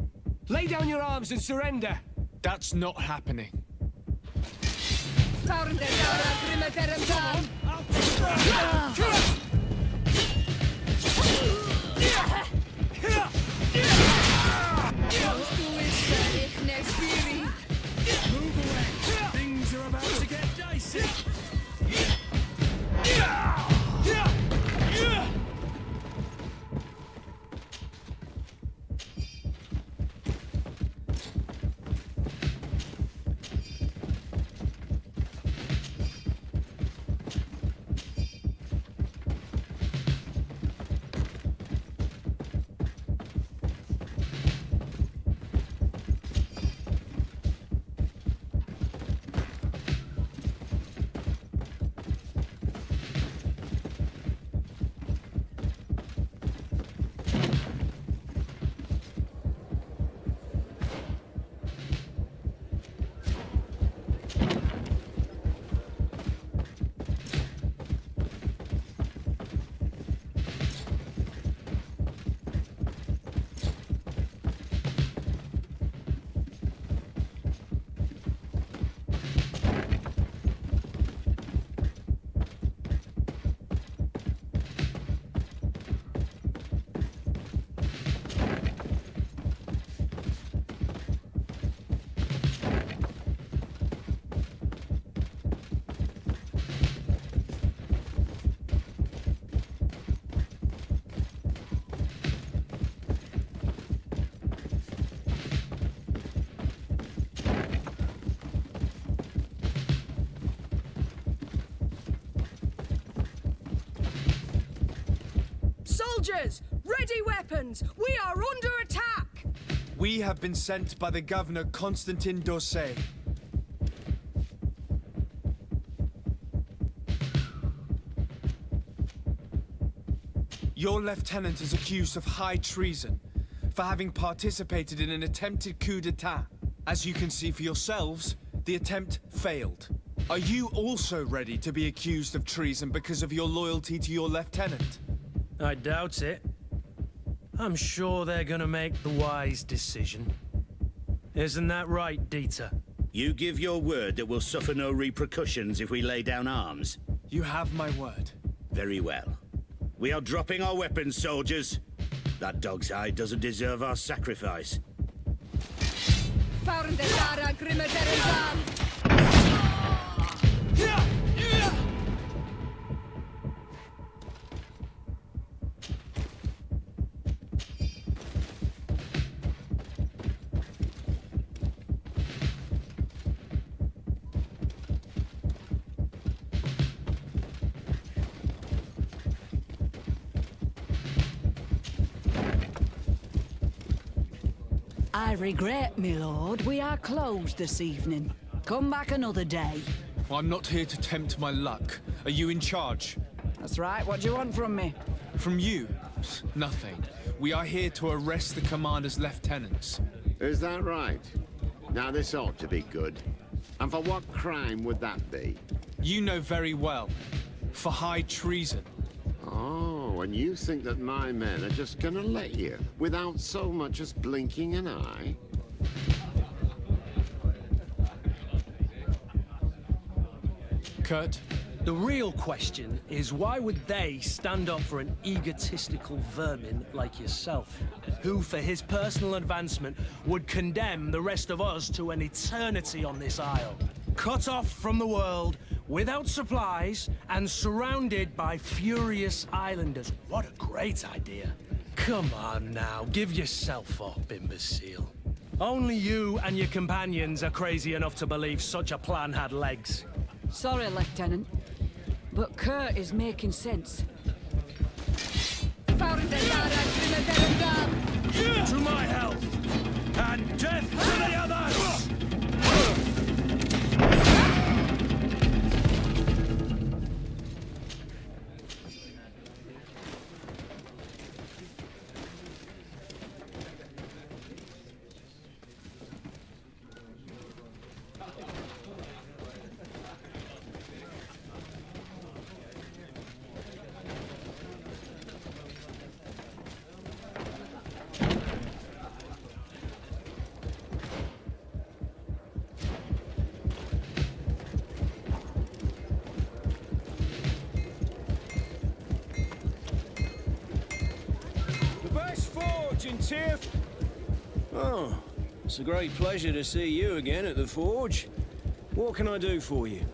Lay down your arms and surrender. That's not happening. Move away! Things are about to get dicey! Soldiers, ready weapons! We are under attack! We have been sent by the governor, Constantin Dosset. Your lieutenant is accused of high treason for having participated in an attempted coup d'etat. As you can see for yourselves, the attempt failed. Are you also ready to be accused of treason because of your loyalty to your lieutenant? I doubt it. I'm sure they're gonna make the wise decision. Isn't that right, Dieter? You give your word that we'll suffer no repercussions if we lay down arms? You have my word. Very well. We are dropping our weapons, soldiers. That dog's hide doesn't deserve our sacrifice. I regret, my lord, we are closed this evening. Come back another day. I'm not here to tempt my luck. Are you in charge? That's right, what do you want from me? From you? Nothing. We are here to arrest the commander's lieutenants. Is that right? Now this ought to be good. And for what crime would that be? You know very well. For high treason. Oh, and you think that my men are just gonna let you, without so much as blinking an eye? Kurt? The real question is why would they stand up for an egotistical vermin like yourself, who for his personal advancement would condemn the rest of us to an eternity on this isle, cut off from the world, without supplies, and surrounded by furious islanders? What a great idea. Come on now, give yourself up, imbecile. Only you and your companions are crazy enough to believe such a plan had legs. Sorry, Lieutenant, but Kurt is making sense. To my health, and death to the others! Oh, it's a great pleasure to see you again at the Forge. What can I do for you?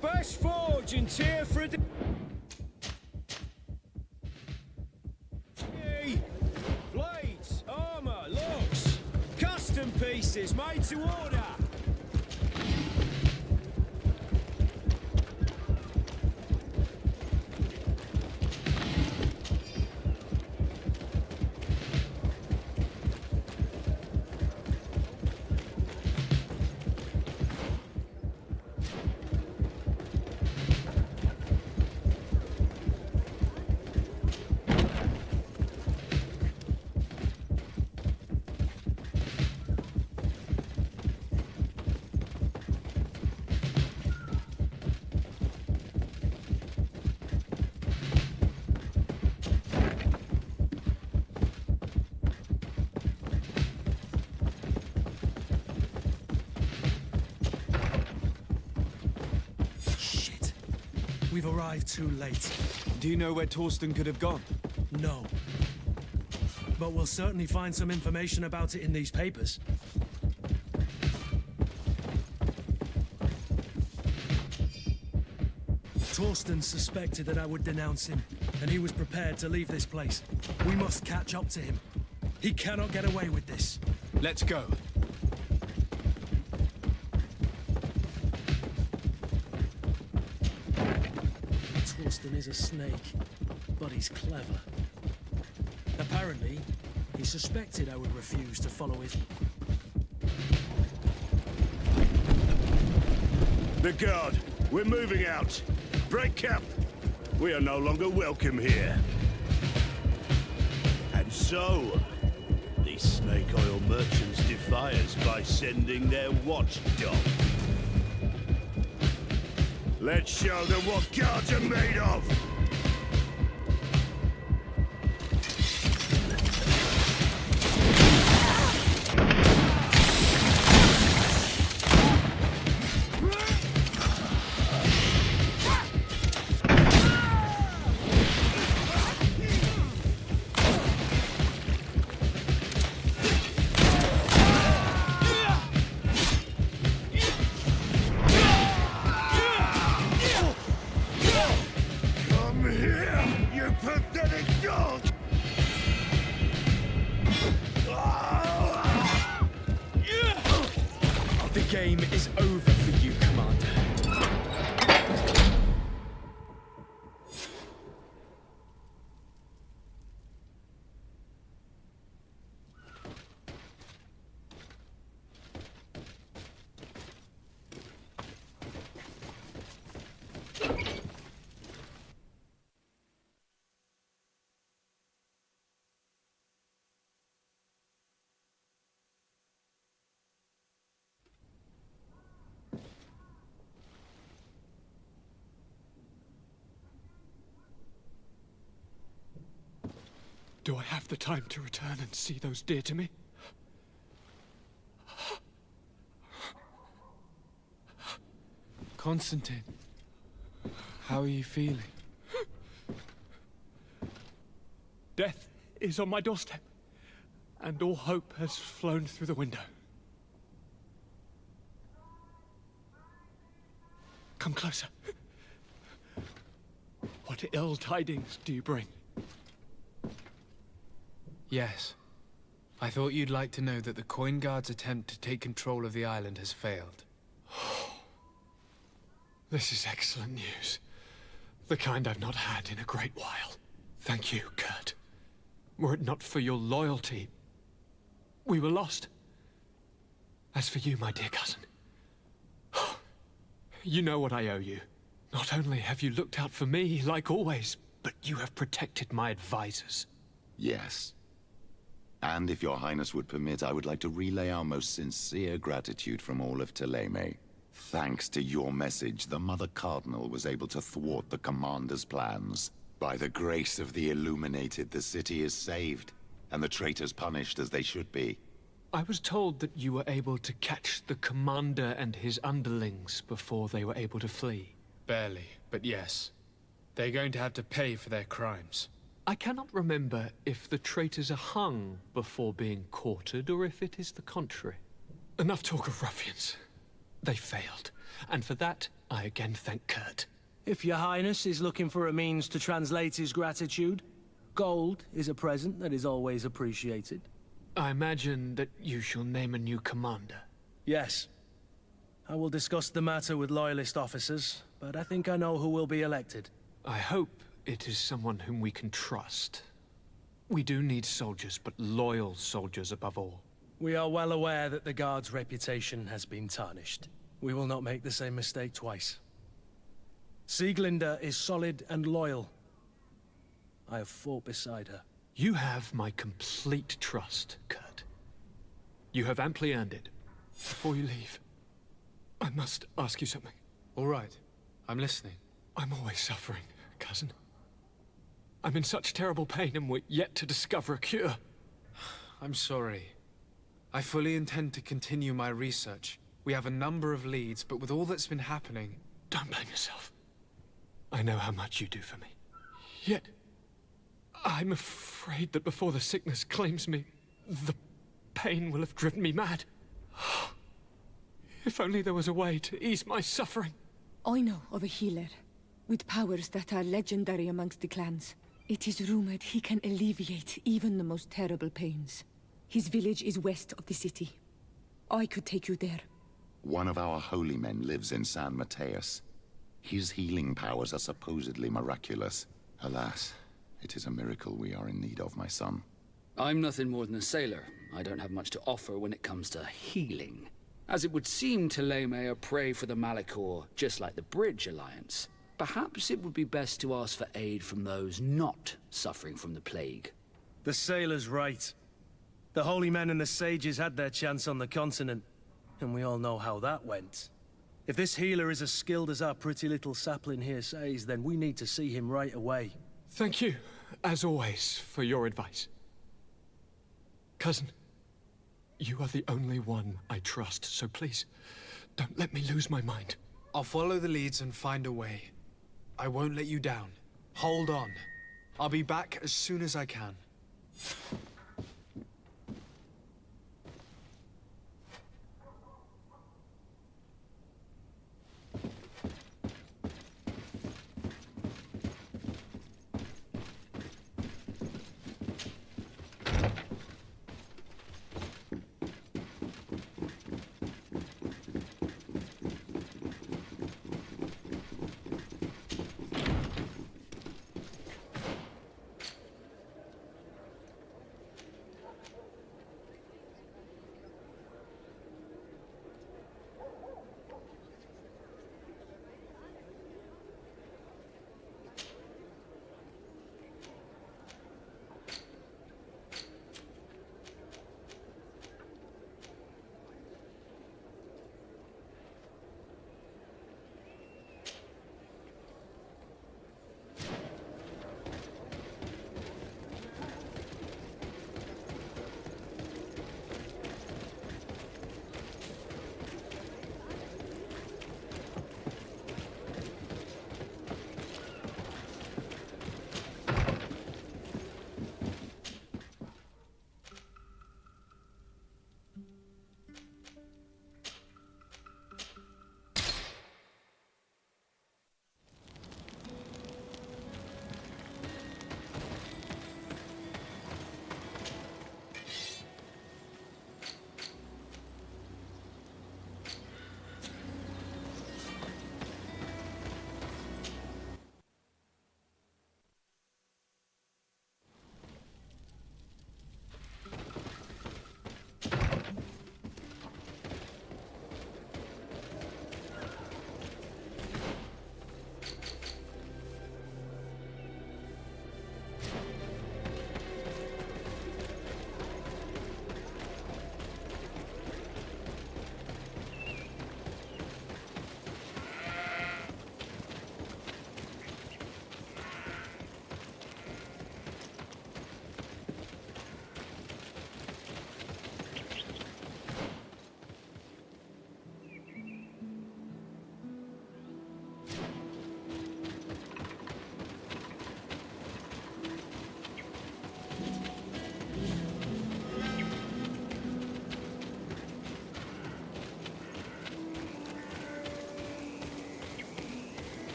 The best forge in Tier for a... Blades, armor, locks, custom pieces made to order. We've arrived too late. Do you know where Torsten could have gone? No. But we'll certainly find some information about it in these papers. Torsten suspected that I would denounce him, and he was prepared to leave this place. We must catch up to him. He cannot get away with this. Let's go. Torsten is a snake, but he's clever. Apparently, he suspected I would refuse to follow his... The guard, we're moving out. Break camp. We are no longer welcome here. And so, these snake oil merchants defy us by sending their watchdog. Let's show them what guards are made of! The game is over for you, Commander. Do I have the time to return and see those dear to me? Constantine, how are you feeling? Death is on my doorstep, and all hope has flown through the window. Come closer. What ill tidings do you bring? Yes. I thought you'd like to know that the Coin Guard's attempt to take control of the island has failed. This is excellent news. The kind I've not had in a great while. Thank you, Kurt. Were it not for your loyalty, we were lost. As for you, my dear cousin, you know what I owe you. Not only have you looked out for me, like always, but you have protected my advisors. Yes. And if your highness would permit, I would like to relay our most sincere gratitude from all of Thélème. Thanks to your message, the Mother Cardinal was able to thwart the Commander's plans. By the grace of the Illuminated, the city is saved, and the traitors punished as they should be. I was told that you were able to catch the Commander and his underlings before they were able to flee. Barely, but yes. They're going to have to pay for their crimes. I cannot remember if the traitors are hung before being quartered, or if it is the contrary. Enough talk of ruffians. They failed, and for that, I again thank Kurt. If your highness is looking for a means to translate his gratitude, gold is a present that is always appreciated. I imagine that you shall name a new commander. Yes. I will discuss the matter with loyalist officers, but I think I know who will be elected. I hope it is someone whom we can trust. We do need soldiers, but loyal soldiers above all. We are well aware that the Guard's reputation has been tarnished. We will not make the same mistake twice. Sieglinde is solid and loyal. I have fought beside her. You have my complete trust, Kurt. You have amply earned it. Before you leave, I must ask you something. All right. I'm listening. I'm always suffering, cousin. I'm in such terrible pain and we're yet to discover a cure. I'm sorry. I fully intend to continue my research. We have a number of leads, but with all that's been happening... Don't blame yourself. I know how much you do for me. Yet, I'm afraid that before the sickness claims me, the pain will have driven me mad. If only there was a way to ease my suffering. I know of a healer, with powers that are legendary amongst the clans. It is rumored he can alleviate even the most terrible pains. His village is west of the city. I could take you there. One of our holy men lives in San Mateus. His healing powers are supposedly miraculous. Alas, it is a miracle we are in need of, my son. I'm nothing more than a sailor. I don't have much to offer when it comes to healing. As it would seem Thélème are prey for the Malachor, just like the Bridge Alliance. Perhaps it would be best to ask for aid from those not suffering from the plague. The sailor's right. The holy men and the sages had their chance on the continent, and we all know how that went. If this healer is as skilled as our pretty little sapling here says, then we need to see him right away. Thank you, as always, for your advice. Cousin, you are the only one I trust, so please, don't let me lose my mind. I'll follow the leads and find a way. I won't let you down. Hold on. I'll be back as soon as I can.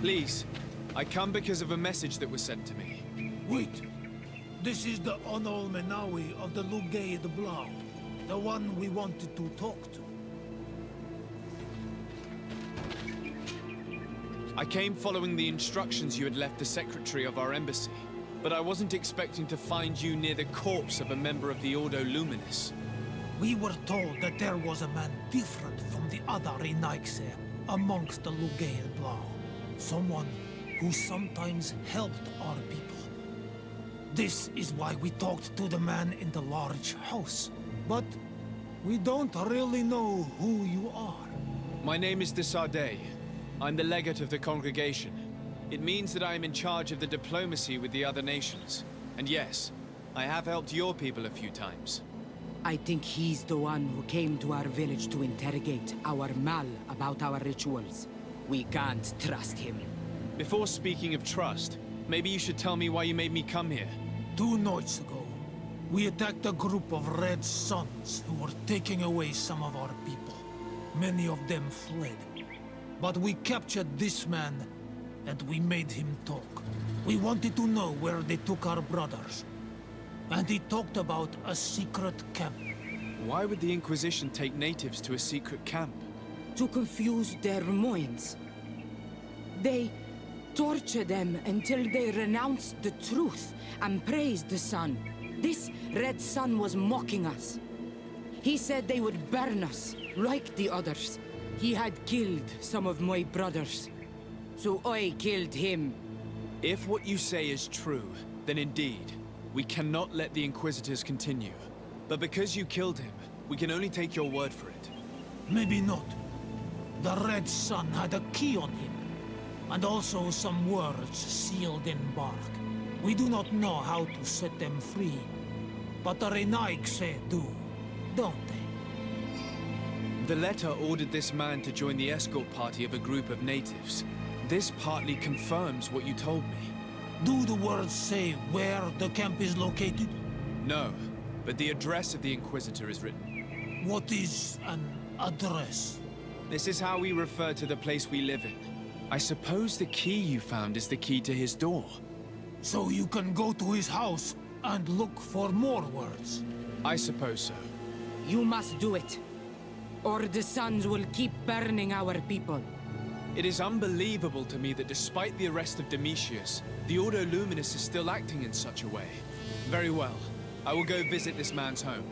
Please, I come because of a message that was sent to me. Wait. This is the Onol Menawi of the Lugay de Blau. The one we wanted to talk to. I came following the instructions you had left the secretary of our embassy, but I wasn't expecting to find you near the corpse of a member of the Ordo Luminis. We were told that there was a man different from the other Renaigse amongst the Lugay de Blau. Someone who sometimes helped our people. This is why we talked to the man in the large house. But we don't really know who you are. My name is de Sardet. I'm the legate of the congregation. It means that I am in charge of the diplomacy with the other nations. And yes, I have helped your people a few times. I think he's the one who came to our village to interrogate our Mal about our rituals. We can't trust him. Before speaking of trust, maybe you should tell me why you made me come here. 2 nights ago, we attacked a group of Red Suns who were taking away some of our people. Many of them fled. But we captured this man, and we made him talk. We wanted to know where they took our brothers. And he talked about a secret camp. Why would the Inquisition take natives to a secret camp? To confuse their minds. They torture them until they renounce the truth and praise the sun. This Red Sun was mocking us. He said they would burn us, like the others. He had killed some of my brothers, so I killed him. If what you say is true, then indeed, we cannot let the Inquisitors continue. But because you killed him, we can only take your word for it. Maybe not. The Red Sun had a key on him, and also some words sealed in bark. We do not know how to set them free, but the Renaigse do, don't they? The letter ordered this man to join the escort party of a group of natives. This partly confirms what you told me. Do the words say where the camp is located? No, but the address of the Inquisitor is written. What is an address? This is how we refer to the place we live in. I suppose the key you found is the key to his door. So you can go to his house and look for more words? I suppose so. You must do it, or the suns will keep burning our people. It is unbelievable to me that despite the arrest of Domitius, the Ordo Luminis is still acting in such a way. Very well. I will go visit this man's home.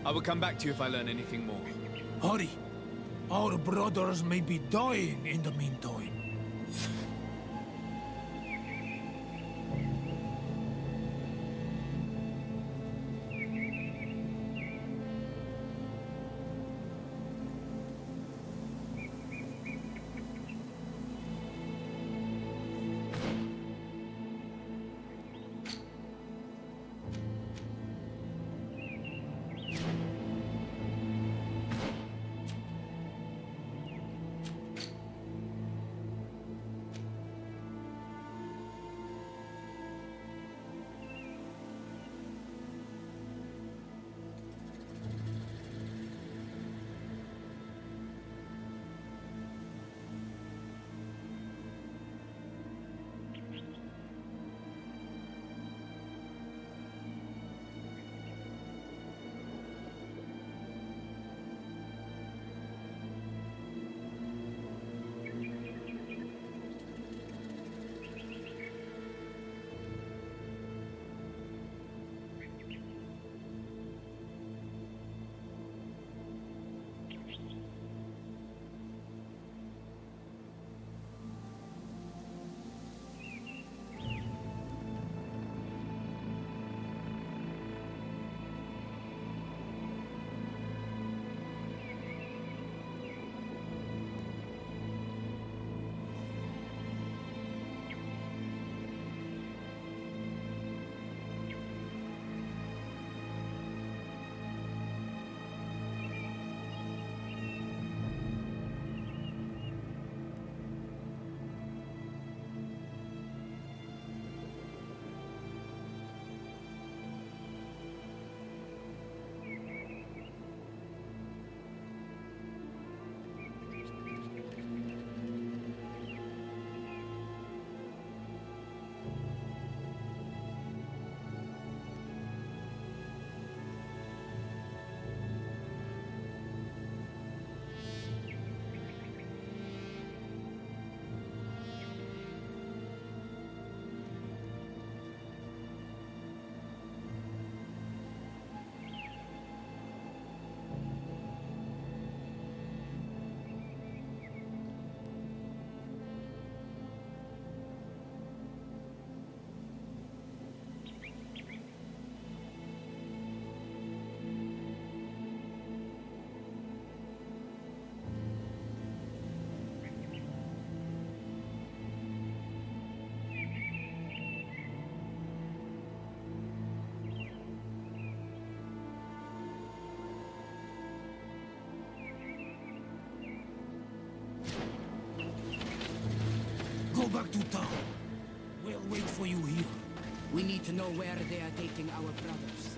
I will come back to you if I learn anything more. Hurry! Our brothers may be dying in the meantime. need to know where they are taking our brothers.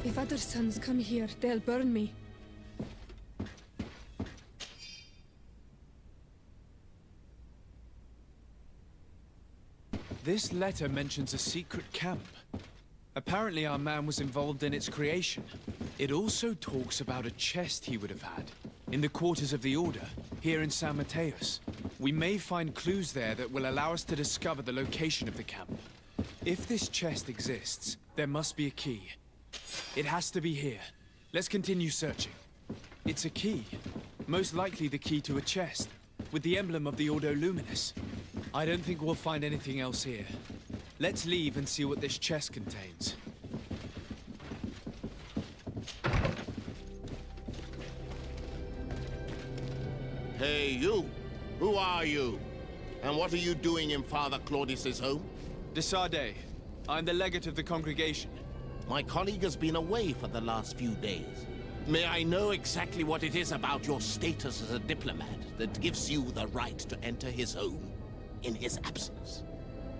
If other sons come here, they'll burn me. This letter mentions a secret camp. Apparently our man was involved in its creation. It also talks about a chest he would have had, in the quarters of the Order, here in San Mateus. We may find clues there that will allow us to discover the location of the camp. If this chest exists, there must be a key. It has to be here. Let's continue searching. It's a key. Most likely the key to a chest, with the emblem of the Ordo Luminis. I don't think we'll find anything else here. Let's leave and see what this chest contains. Hey, you! Who are you? And what are you doing in Father Claudius's home? De Sardet. I'm the legate of the congregation. My colleague has been away for the last few days. May I know exactly what it is about your status as a diplomat that gives you the right to enter his home in his absence?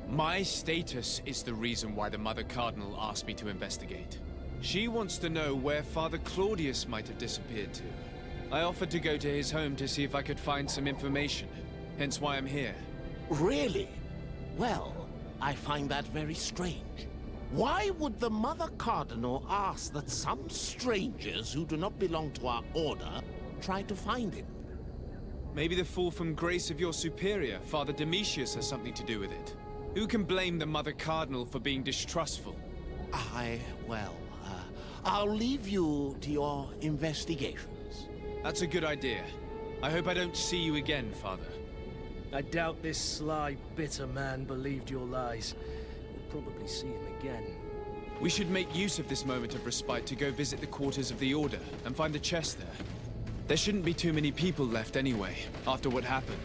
My status is the reason why the Mother Cardinal asked me to investigate. She wants to know where Father Claudius might have disappeared to. I offered to go to his home to see if I could find some information, hence why I'm here. Really? Well, I find that very strange. Why would the Mother Cardinal ask that some strangers who do not belong to our order try to find him? Maybe the fall from grace of your superior, Father Domitius, has something to do with it. Who can blame the Mother Cardinal for being distrustful? I'll leave you to your investigations. That's a good idea. I hope I don't see you again, Father. I doubt this sly, bitter man believed your lies. We'll probably see him again. We should make use of this moment of respite to go visit the quarters of the Order and find the chest there. There shouldn't be too many people left anyway, after what happened.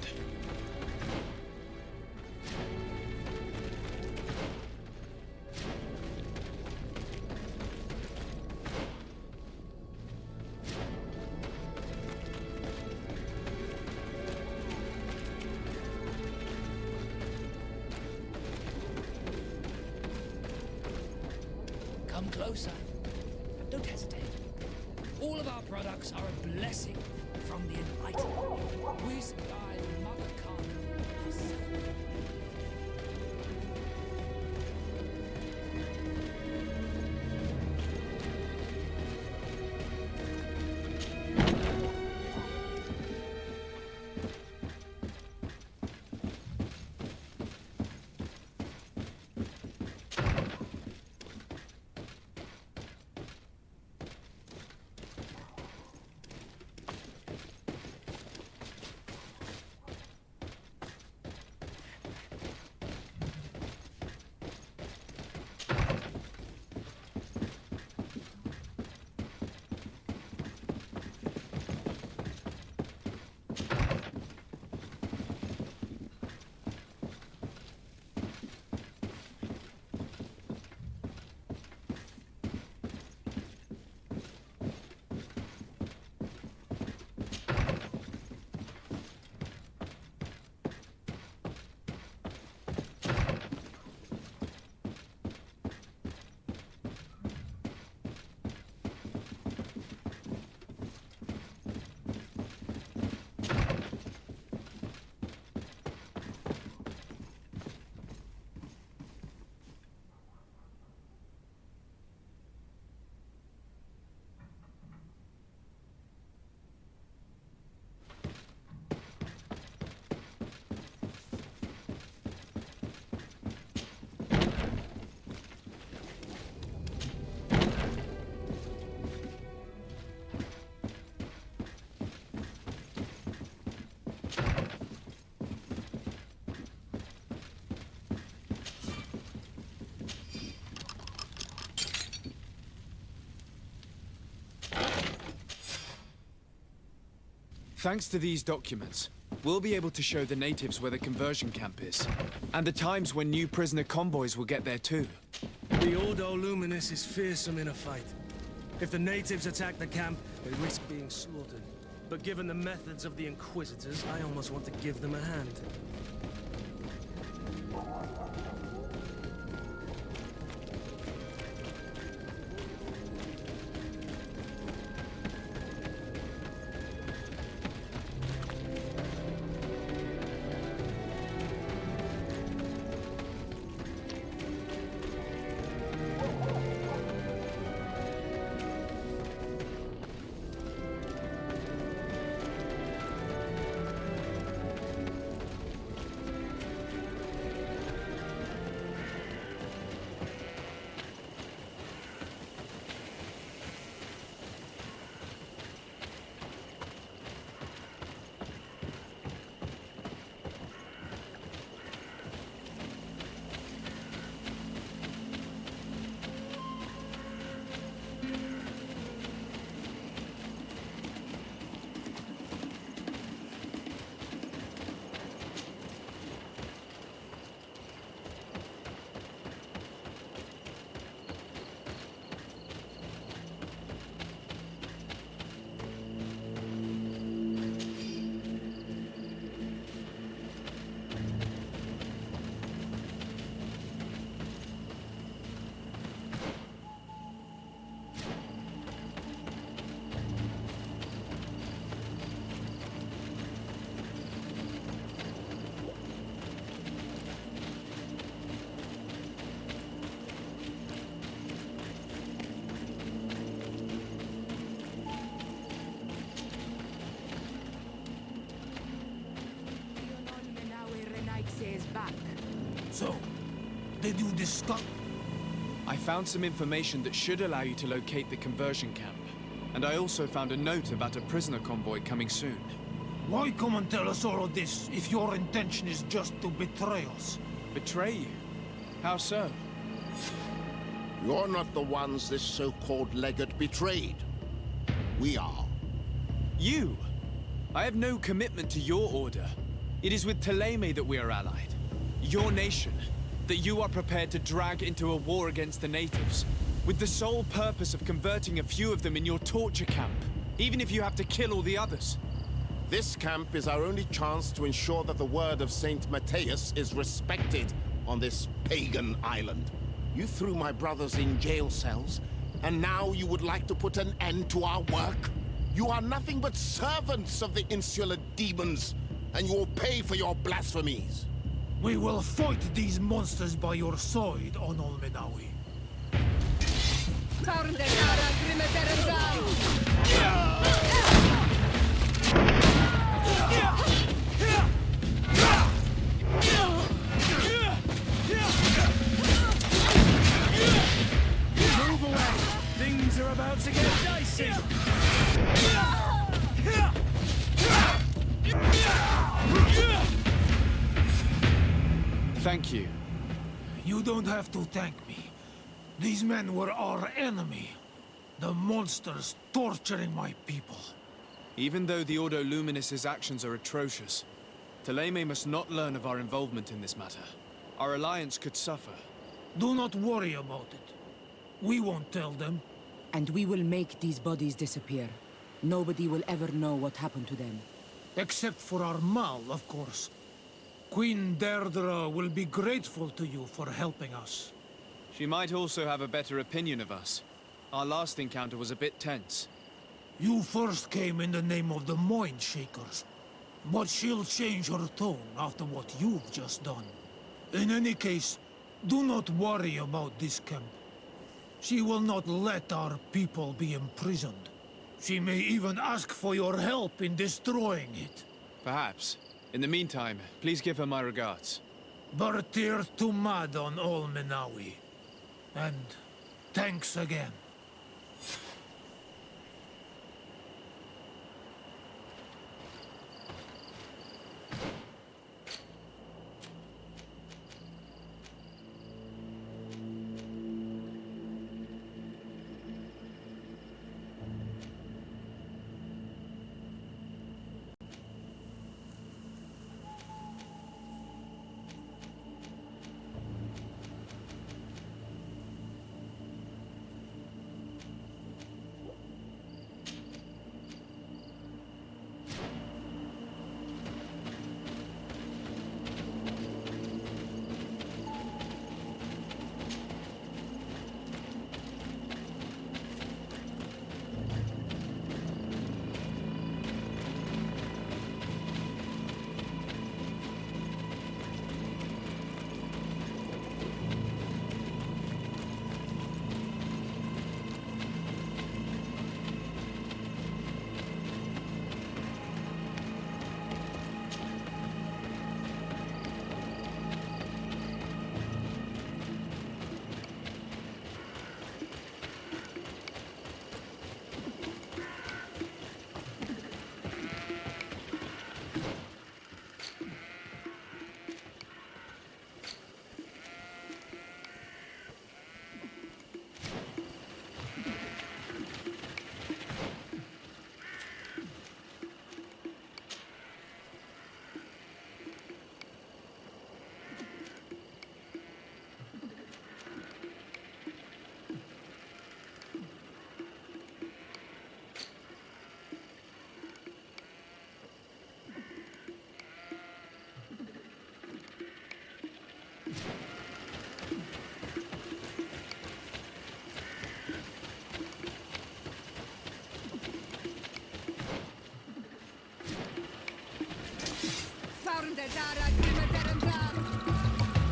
Come closer. Don't hesitate. All of our products are a blessing from the Enlightened. We supply Mother Cardinal herself. Thanks to these documents, we'll be able to show the natives where the conversion camp is, and the times when new prisoner convoys will get there too. The Ordo Luminis is fearsome in a fight. If the natives attack the camp, they risk being slaughtered. But given the methods of the Inquisitors, I almost want to give them a hand. So, did you discuss? I found some information that should allow you to locate the conversion camp. And I also found a note about a prisoner convoy coming soon. Why come and tell us all of this if your intention is just to betray us? Betray you? How so? You're not the ones this so-called legate betrayed. We are. You? I have no commitment to your order. It is with Thélème that we are allied. Your nation, that you are prepared to drag into a war against the natives, with the sole purpose of converting a few of them in your torture camp, even if you have to kill all the others. This camp is our only chance to ensure that the word of Saint Matthias is respected on this pagan island. You threw my brothers in jail cells, and now you would like to put an end to our work? You are nothing but servants of the insular demons, and you will pay for your blasphemies. We will fight these monsters by your side, Onol Menawi. Move away! Things are about to get dicey! Thank you. You don't have to thank me. These men were our enemy. The monsters torturing my people. Even though the Ordo Luminis' actions are atrocious, Thélème must not learn of our involvement in this matter. Our alliance could suffer. Do not worry about it. We won't tell them. And we will make these bodies disappear. Nobody will ever know what happened to them. Except for our Mal, of course. Queen Deirdre will be grateful to you for helping us. She might also have a better opinion of us. Our last encounter was a bit tense. You first came in the name of the Mind Shakers. But she'll change her tone after what you've just done. In any case, do not worry about this camp. She will not let our people be imprisoned. She may even ask for your help in destroying it. Perhaps. In the meantime, please give her my regards. Bertir Tumad on Ol Menawi. And thanks again.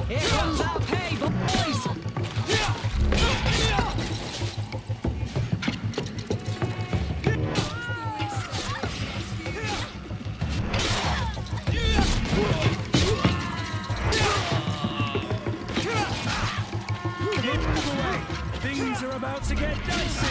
Here comes our pay, boys! Things are about to get dicey!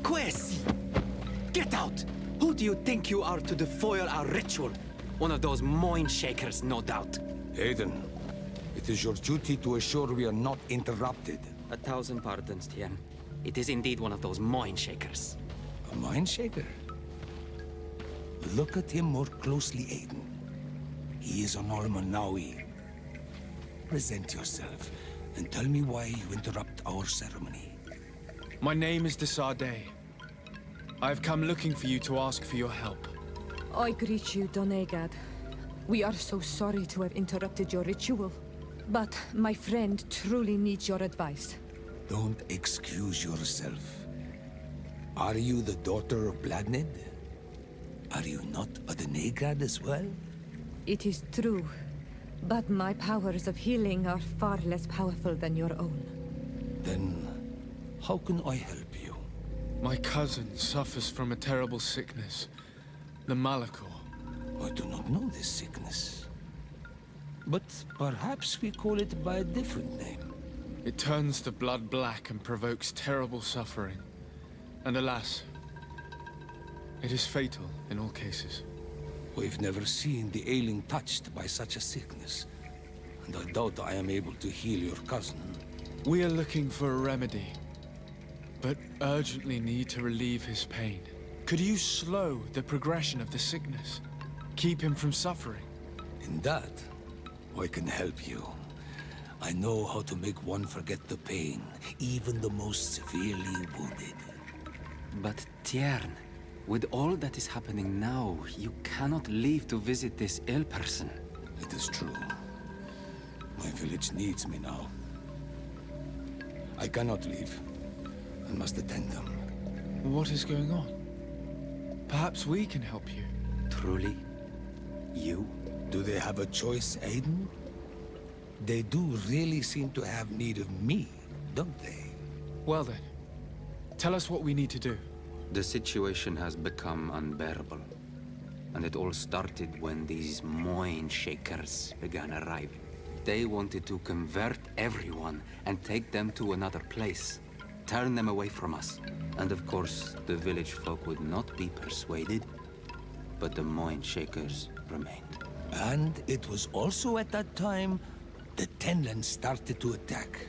Quesi! Get out! Who do you think you are to defoil our ritual? One of those mind shakers, no doubt. Aiden, it is your duty to assure we are not interrupted. 1,000 pardons, Tien. It is indeed one of those mind shakers. A mind shaker? Look at him more closely, Aiden. He is an Almanawi. Present yourself, and tell me why you interrupt our ceremony. My name is Desarde. I have come looking for you to ask for your help. I greet you, Donegad. We are so sorry to have interrupted your ritual. But my friend truly needs your advice. Don't excuse yourself. Are you the daughter of Bladned? Are you not a Donegad as well? It is true. But my powers of healing are far less powerful than your own. Then, how can I help you? My cousin suffers from a terrible sickness. The Malachor. I do not know this sickness. But perhaps we call it by a different name. It turns the blood black and provokes terrible suffering. And alas, it is fatal in all cases. We've never seen the ailing touched by such a sickness. And I doubt I am able to heal your cousin. We are looking for a remedy, but urgently need to relieve his pain. Could you slow the progression of the sickness? Keep him from suffering? In that, I can help you. I know how to make one forget the pain, even the most severely wounded. But Tiern, with all that is happening now, you cannot leave to visit this ill person. It is true. My village needs me now. I cannot leave. I must attend them. What is going on? Perhaps we can help you. Truly? You? Do they have a choice, Aiden? They do really seem to have need of me, don't they? Well then, tell us what we need to do. The situation has become unbearable. And it all started when these Moin Shakers began arriving. They wanted to convert everyone and take them to another place. Turn them away from us. And of course, the village folk would not be persuaded. But the Moin Shakers remained. And it was also at that time the Tenland started to attack.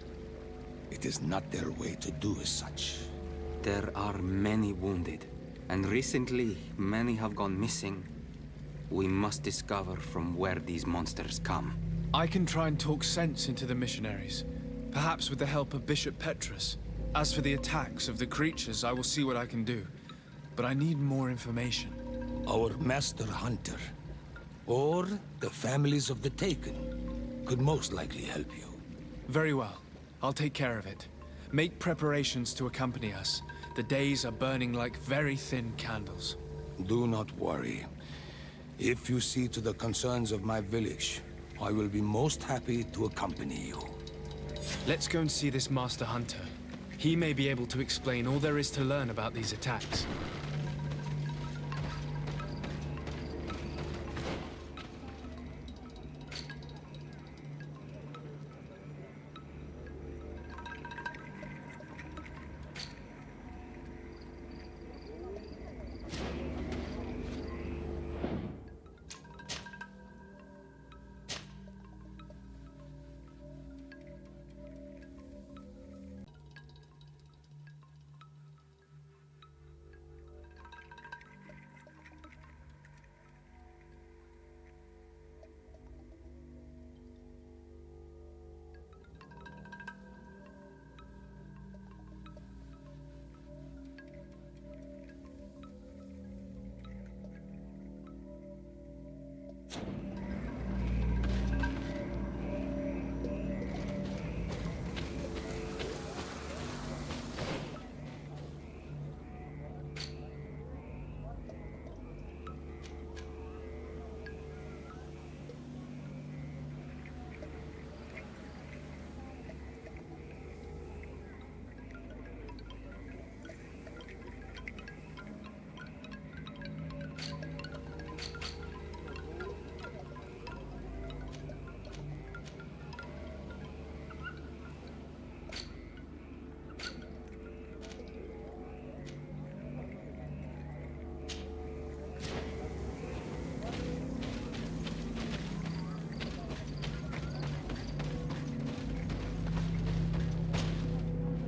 It is not their way to do as such. There are many wounded, and recently many have gone missing. We must discover from where these monsters come. I can try and talk sense into the missionaries, perhaps with the help of Bishop Petrus. As for the attacks of the creatures, I will see what I can do. But I need more information. Our master hunter, or the families of the Taken, could most likely help you. Very well. I'll take care of it. Make preparations to accompany us. The days are burning like very thin candles. Do not worry. If you see to the concerns of my village, I will be most happy to accompany you. Let's go and see this Master Hunter. He may be able to explain all there is to learn about these attacks.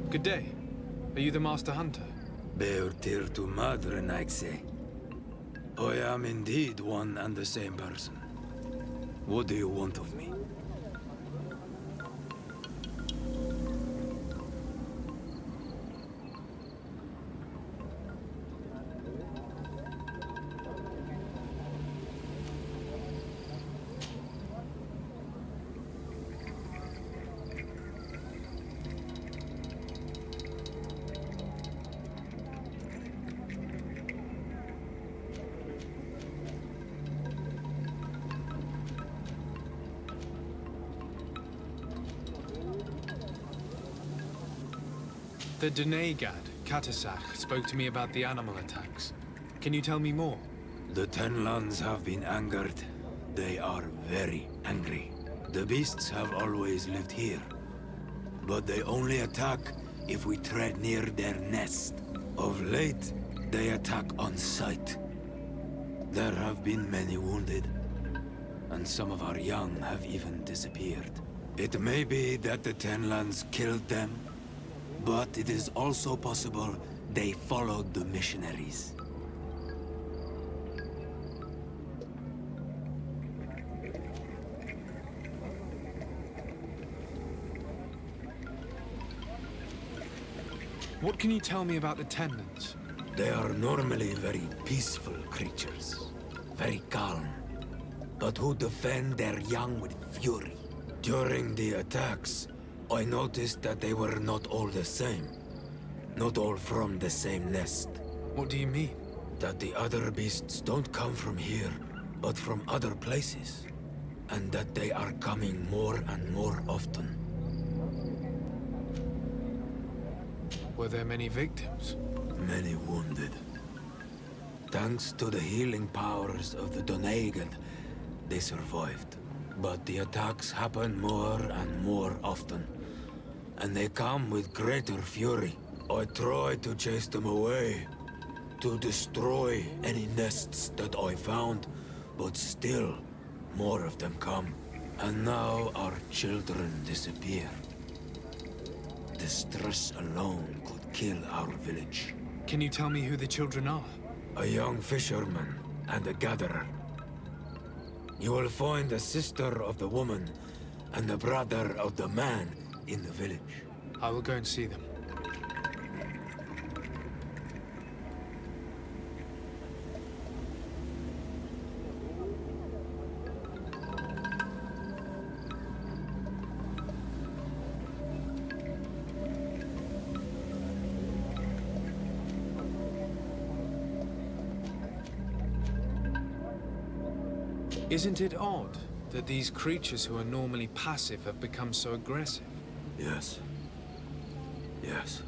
Good day. Are you the Master Hunter? Beurtir to Madren, I'd say. I am indeed one and the same person. What do you want of me? The Denegad, Katasach, spoke to me about the animal attacks. Can you tell me more? The Tenlands have been angered. They are very angry. The beasts have always lived here. But they only attack if we tread near their nest. Of late, they attack on sight. There have been many wounded. And some of our young have even disappeared. It may be that the Tenlands killed them, but it is also possible they followed the missionaries. What can you tell me about the Tenlands? They are normally very peaceful creatures. Very calm. but who defend their young with fury. During the attacks, I noticed that they were not all the same. Not all from the same nest. What do you mean? That the other beasts don't come from here, but from other places. And that they are coming more and more often. Were there many victims? Many wounded. Thanks to the healing powers of the Donegan, they survived. But the attacks happen more and more often. And they come with greater fury. I try to chase them away, to destroy any nests that I found, but still, more of them come. And now our children disappear. The stress alone could kill our village. Can you tell me who the children are? A young fisherman and a gatherer. You will find the sister of the woman and the brother of the man in the village. I will go and see them. Isn't it odd that these creatures who are normally passive have become so aggressive? Yes. Yes.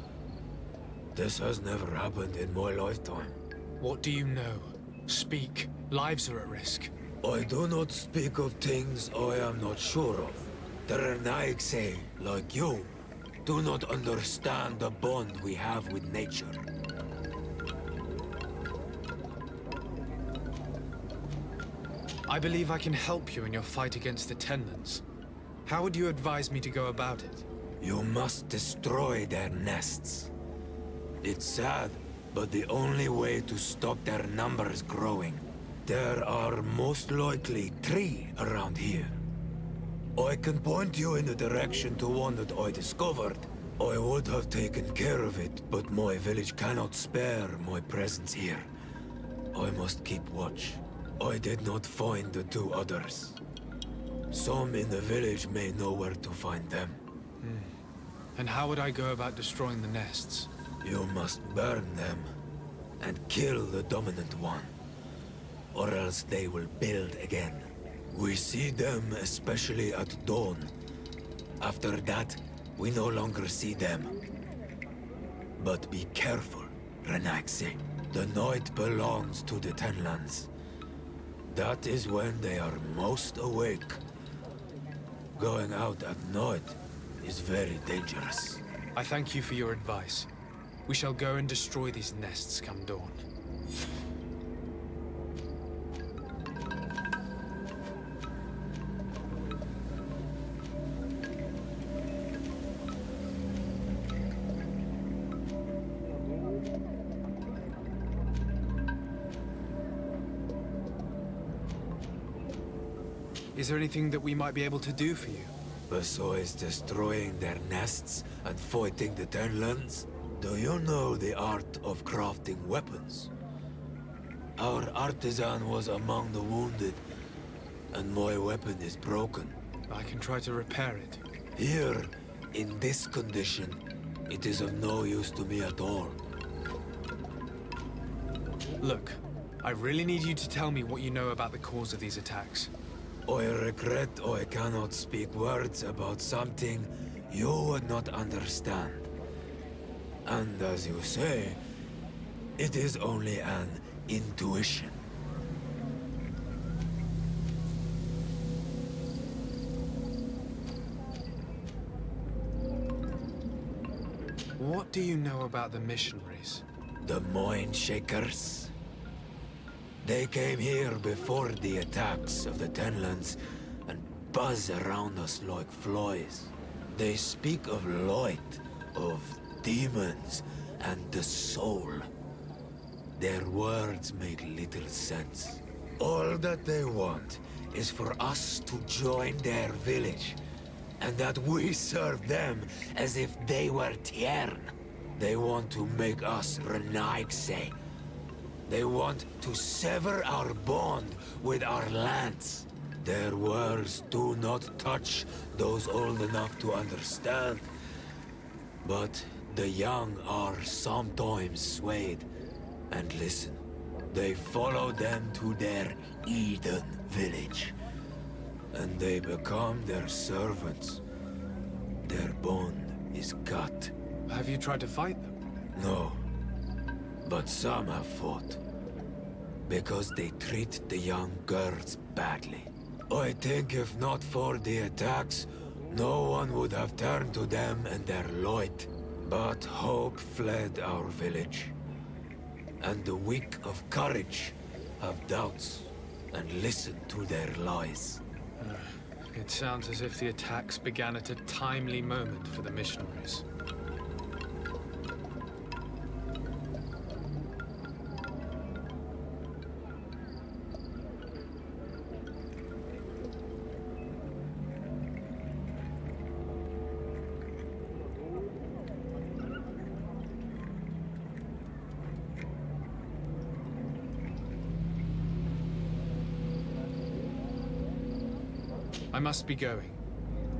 This has never happened in my lifetime. What do you know? Speak. Lives are at risk. I do not speak of things I am not sure of. The Renaigse, like you, do not understand the bond we have with nature. I believe I can help you in your fight against the Tenlands. How would you advise me to go about it? You must destroy their nests. It's sad, but the only way to stop their numbers growing. There are most likely 3 around here. I can point you in the direction to one that I discovered. I would have taken care of it, but my village cannot spare my presence here. I must keep watch. I did not find the 2 others. Some in the village may know where to find them. And how would I go about destroying the nests? You must burn them and kill the dominant one, or else they will build again. We see them especially at dawn. After that, we no longer see them. But be careful, Renaigse. The night belongs to the Tenlands. That is when they are most awake. Going out at night is very dangerous. I thank you for your advice. We shall go and destroy these nests come dawn. Is there anything that we might be able to do for you? Besides destroying their nests and fighting the Tenlands, do you know the art of crafting weapons? Our artisan was among the wounded, and my weapon is broken. I can try to repair it. Here, in this condition, it is of no use to me at all. Look, I really need you to tell me what you know about the cause of these attacks. I regret I cannot speak words about something you would not understand. And as you say, it is only an intuition. What do you know about the missionaries? The Mind Shakers? They came here before the attacks of the Tenlands and buzz around us like flies. They speak of light, of demons, and the soul. Their words make little sense. All that they want is for us to join their village, and that we serve them as if they were Tiern. They want to make us Renaigse. They want to sever our bond with our lands. Their words do not touch those old enough to understand. But the young are sometimes swayed. And listen, they follow them to their Eden village. And they become their servants. Their bond is cut. Have you tried to fight them? No. But some have fought. Because they treat the young girls badly. I think if not for the attacks, no one would have turned to them and their light. But hope fled our village. And the weak of courage have doubts and listen to their lies. It sounds as if the attacks began at a timely moment for the missionaries. I must be going.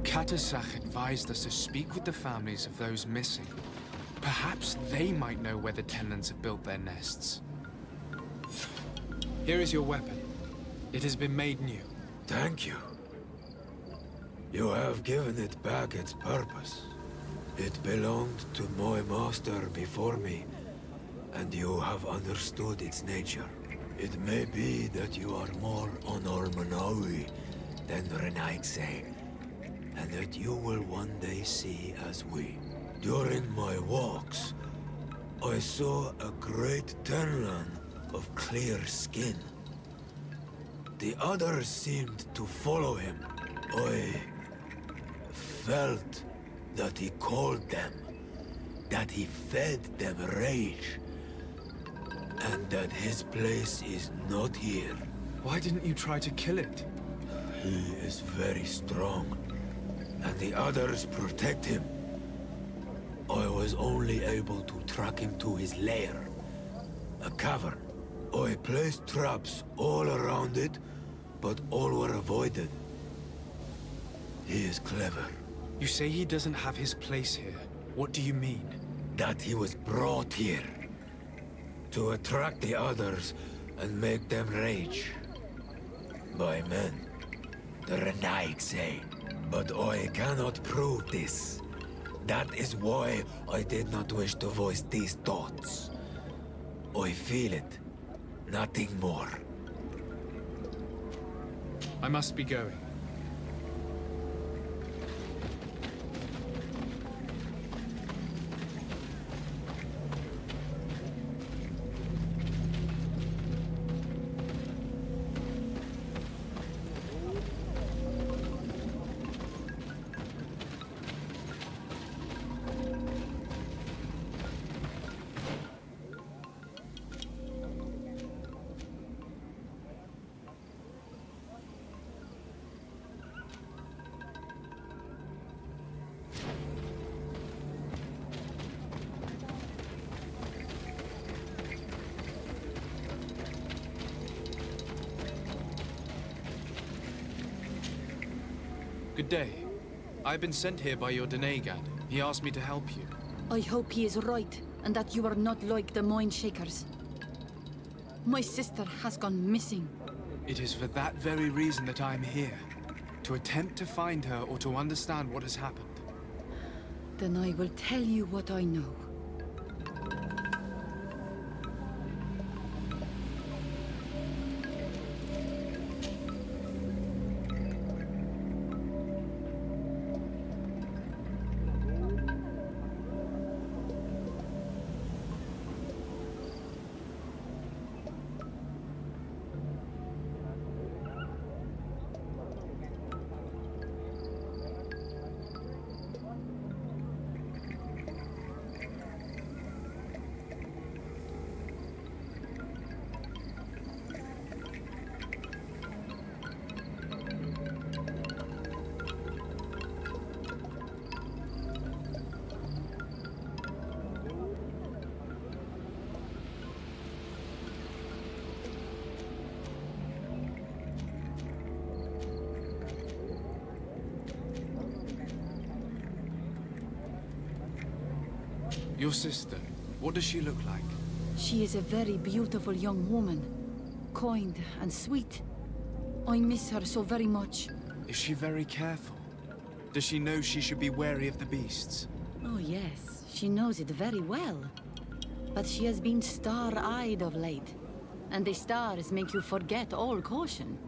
Katasach advised us to speak with the families of those missing. Perhaps they might know where the tenants have built their nests. Here is your weapon. It has been made new. Thank you. You have given it back its purpose. It belonged to my master before me, and you have understood its nature. It may be that you are more on Ormanawi than Renaigse, and that you will one day see as we. During my walks, I saw a great Tenlan of clear skin. The others seemed to follow him. I felt that he called them, that he fed them rage, and that his place is not here. Why didn't you try to kill it? He is very strong, and the others protect him. I was only able to track him to his lair, a cavern. I placed traps all around it, but all were avoided. He is clever. You say he doesn't have his place here. What do you mean? That he was brought here to attract the others and make them rage. By men. The Renaigse. But I cannot prove this. That is why I did not wish to voice these thoughts. I feel it. Nothing more. I must be going. Good day. I've been sent here by your Denegan. He asked me to help you. I hope he is right, and that you are not like the Moin Shakers. My sister has gone missing. It is for that very reason that I'm here. To attempt to find her or to understand what has happened. Then I will tell you what I know. Your sister, what does she look like? She is a very beautiful young woman. Kind and sweet. I miss her so very much. Is she very careful? Does she know she should be wary of the beasts? Oh yes, she knows it very well. But she has been star-eyed of late. And the stars make you forget all caution.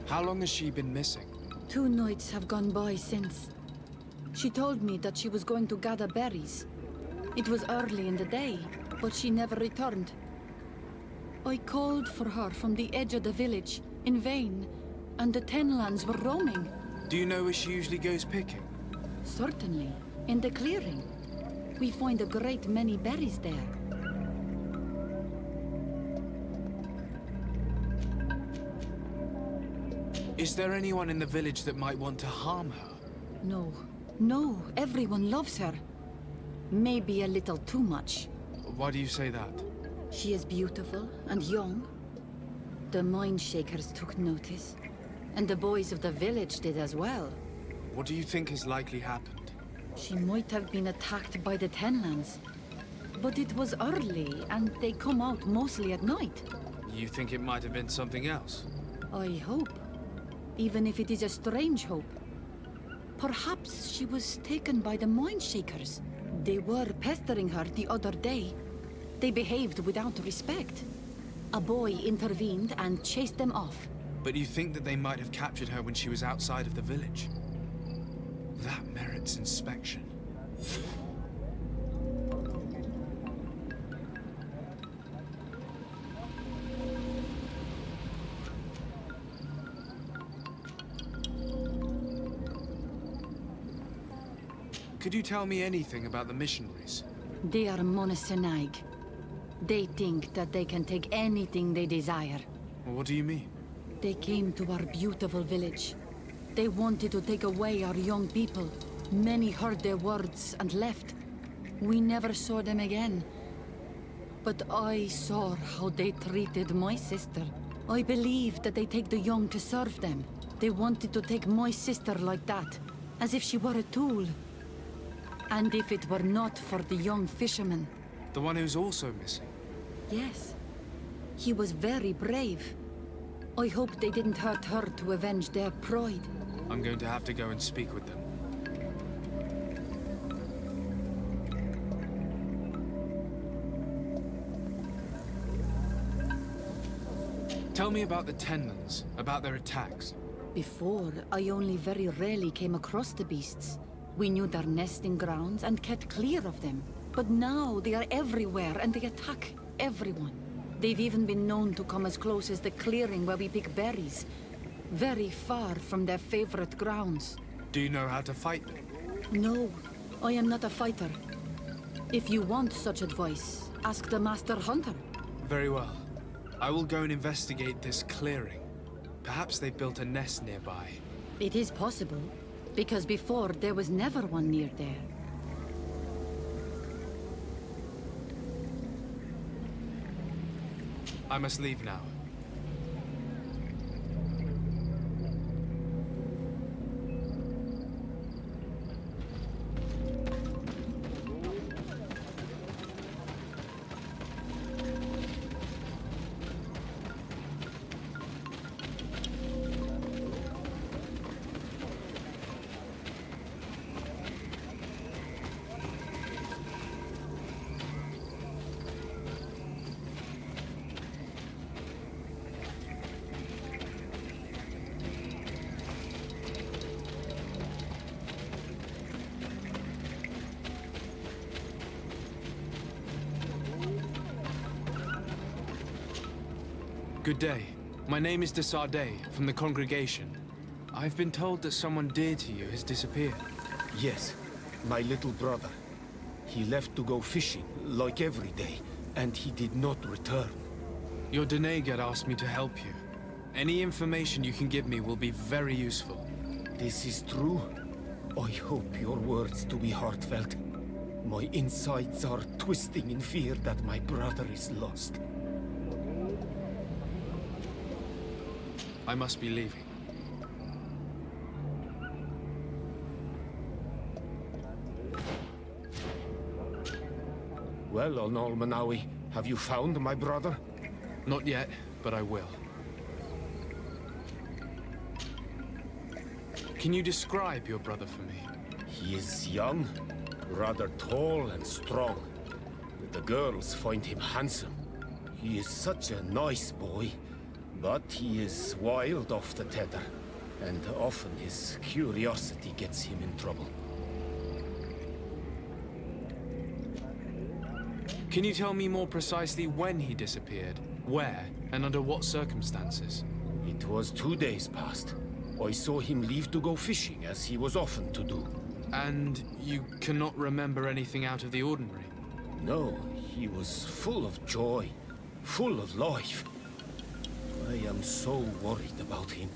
How long has she been missing? 2 nights have gone by since. She told me that she was going to gather berries. It was early in the day, but she never returned. I called for her from the edge of the village, in vain, and the Tenlands were roaming. Do you know where she usually goes picking? Certainly, in the clearing. We find a great many berries there. Is there anyone in the village that might want to harm her? No. No, everyone loves her. Maybe a little too much. Why do you say that? She is beautiful and young. The Mind Shakers took notice. And the boys of the village did as well. What do you think has likely happened? She might have been attacked by the Tenlands. But it was early, and they come out mostly at night. You think it might have been something else? I hope. Even if it is a strange hope. Perhaps she was taken by the Mind Shakers. They were pestering her the other day. They behaved without respect. A boy intervened and chased them off. But you think that they might have captured her when she was outside of the village? That merits inspection. Could you tell me anything about the missionaries? They are Monasenag. They think that they can take anything they desire. What do you mean? They came to our beautiful village. They wanted to take away our young people. Many heard their words and left. We never saw them again. But I saw how they treated my sister. I believe that they take the young to serve them. They wanted to take my sister like that, as if she were a tool. And if it were not for the young fisherman. The one who's also missing? Yes. He was very brave. I hope they didn't hurt her to avenge their pride. I'm going to have to go and speak with them. Tell me about the Tenlands, about their attacks. Before, I only very rarely came across the beasts. We knew their nesting grounds and kept clear of them. But now they are everywhere and they attack everyone. They've even been known to come as close as the clearing where we pick berries. Very far from their favorite grounds. Do you know how to fight them? No, I am not a fighter. If you want such advice, ask the Master Hunter. Very well. I will go and investigate this clearing. Perhaps they built a nest nearby. It is possible, because before there was never one near there. I must leave now. Good day. My name is de Sardet, from the congregation. I've been told that someone dear to you has disappeared. Yes, my little brother. He left to go fishing, like every day, and he did not return. Your Denegat asked me to help you. Any information you can give me will be very useful. this is true, I hope your words to be heartfelt. My insides are twisting in fear that my brother is lost. I must be leaving. Well, Onol Manawi, have you found my brother? Not yet, but I will. Can you describe your brother for me? He is young, rather tall and strong. The girls find him handsome. He is such a nice boy, but he is wild off the tether, and often his curiosity gets him in trouble. Can you tell me more precisely when he disappeared, where, and under what circumstances? It was 2 days past. I saw him leave to go fishing, as he was often to do. And you cannot remember anything out of the ordinary? No, he was full of joy, full of life. I am so worried about him.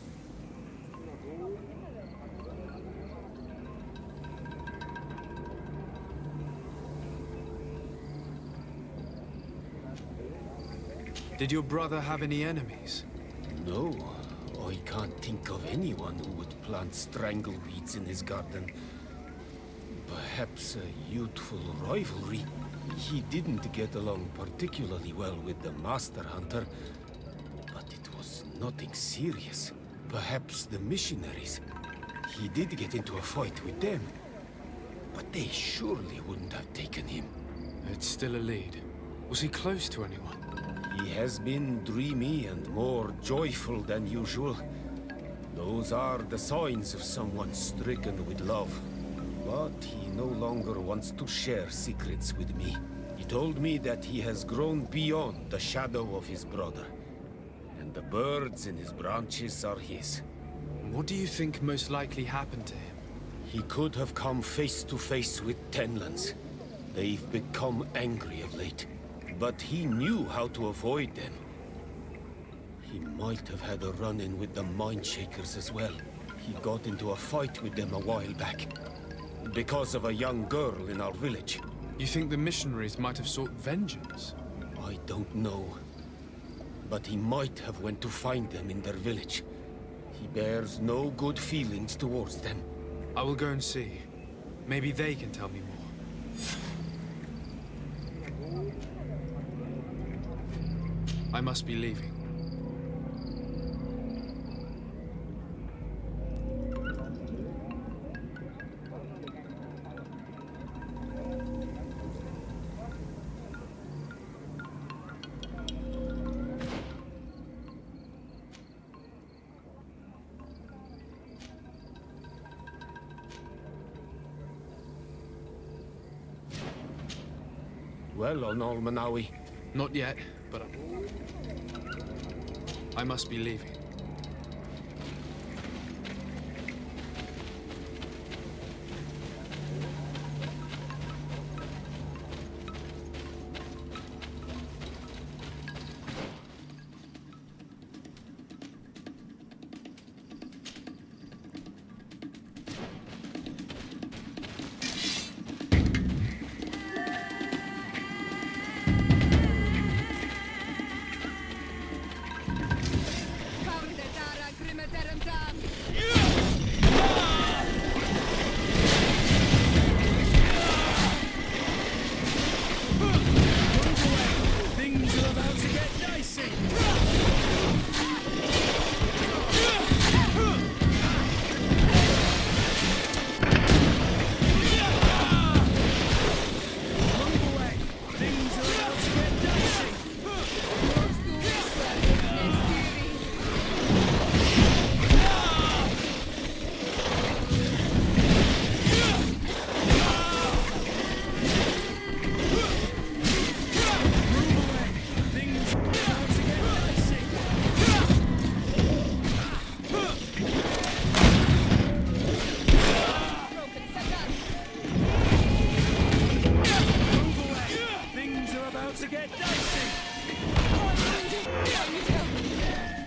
Did your brother have any enemies? No, I can't think of anyone who would plant strangleweeds in his garden. Perhaps a youthful rivalry. He didn't get along particularly well with the Master Hunter, but it was nothing serious. Perhaps the missionaries. He did get into a fight with them, but they surely wouldn't have taken him. It's still a lead. Was he close to anyone? He has been dreamy and more joyful than usual. Those are the signs of someone stricken with love. But he no longer wants to share secrets with me. He told me that he has grown beyond the shadow of his brother. And the birds in his branches are his. What do you think most likely happened to him? He could have come face to face with Tenlands. They've become angry of late. But he knew how to avoid them. He might have had a run-in with the Mindshakers as well. He got into a fight with them a while back. Because of a young girl in our village. You think the missionaries might have sought vengeance? I don't know. But he might have went to find them in their village. He bears no good feelings towards them. I will go and see. Maybe they can tell me more. I must be leaving. Well, Onol Manawi. Not yet, but I must be leaving.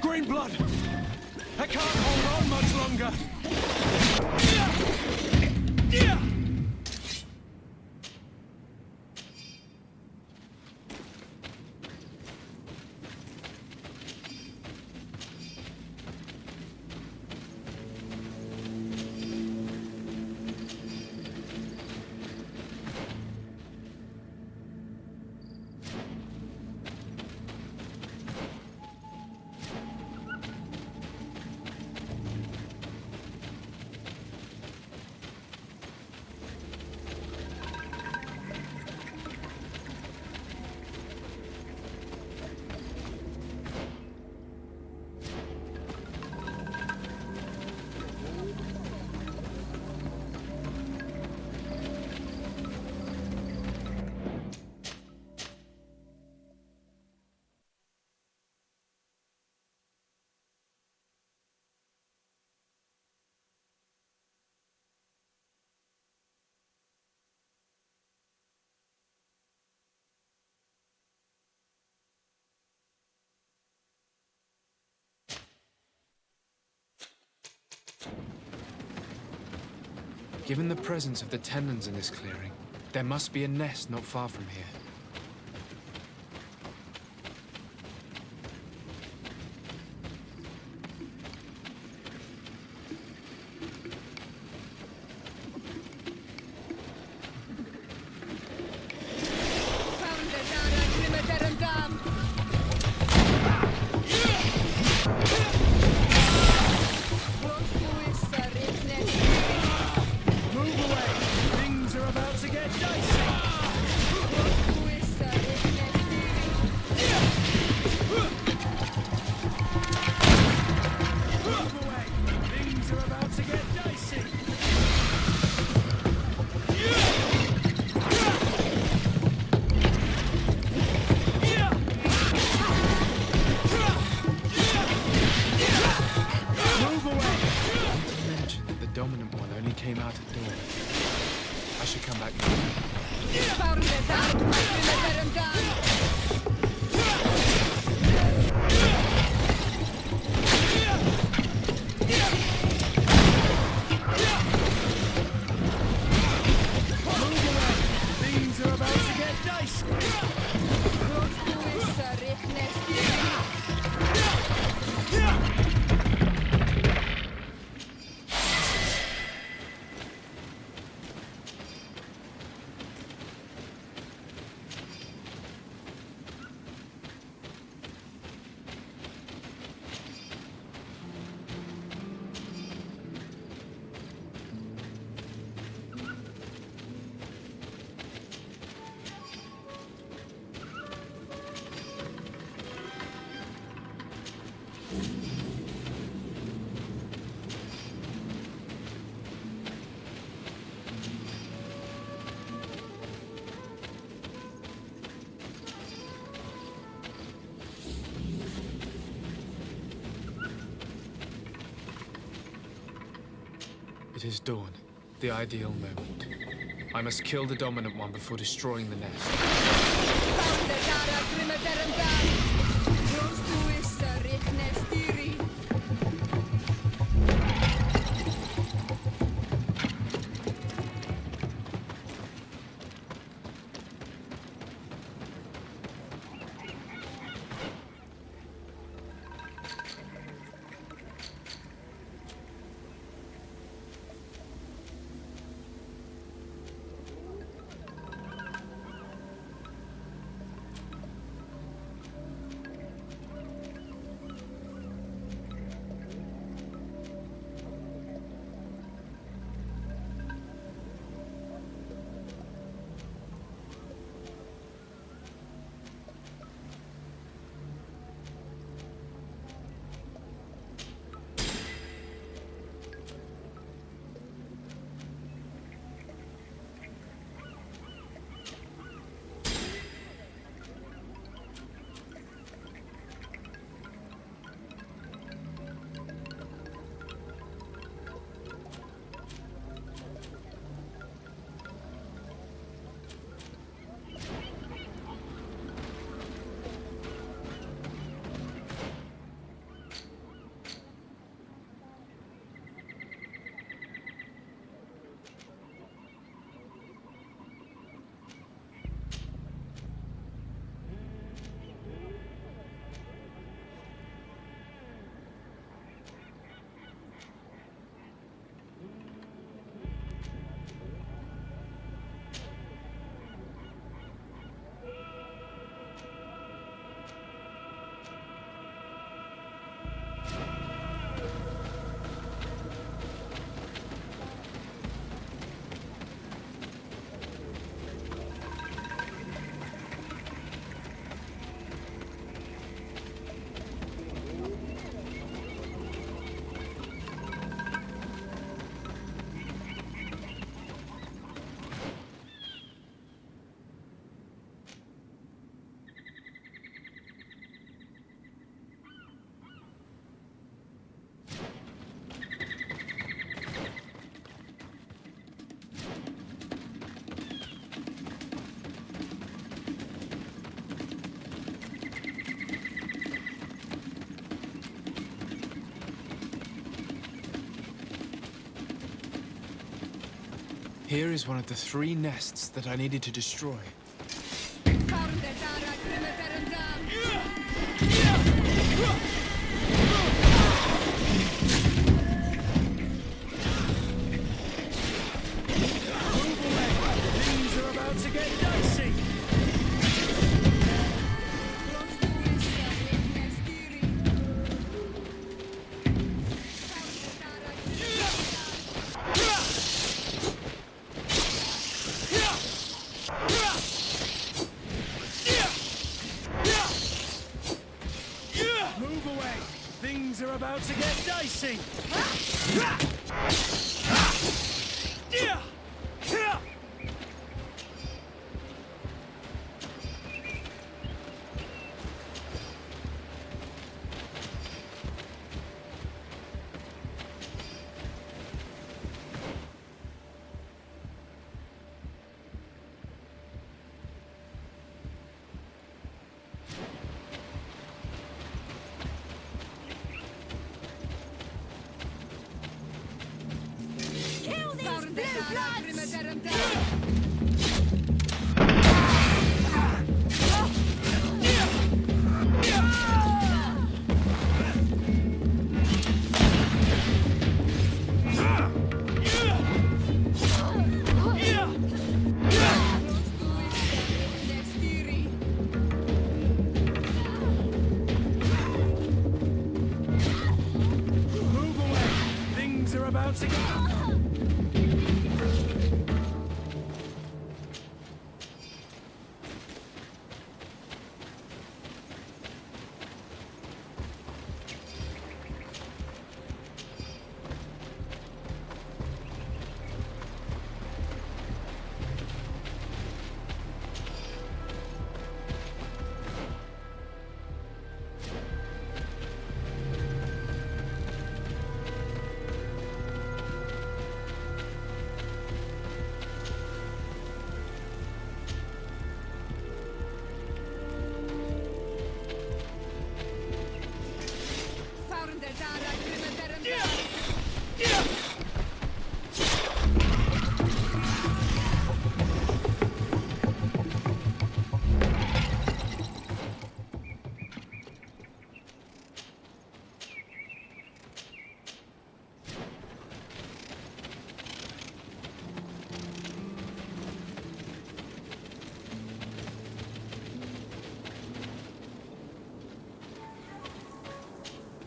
Green blood! I can't hold on much longer! Given the presence of the tenons in this clearing, there must be a nest not far from here. It is dawn, the ideal moment. I must kill the dominant one before destroying the nest. Here is one of the 3 nests that I needed to destroy. Things are about to get dicey. Move away. Things are about to get dicey. Move away. Things are about to get...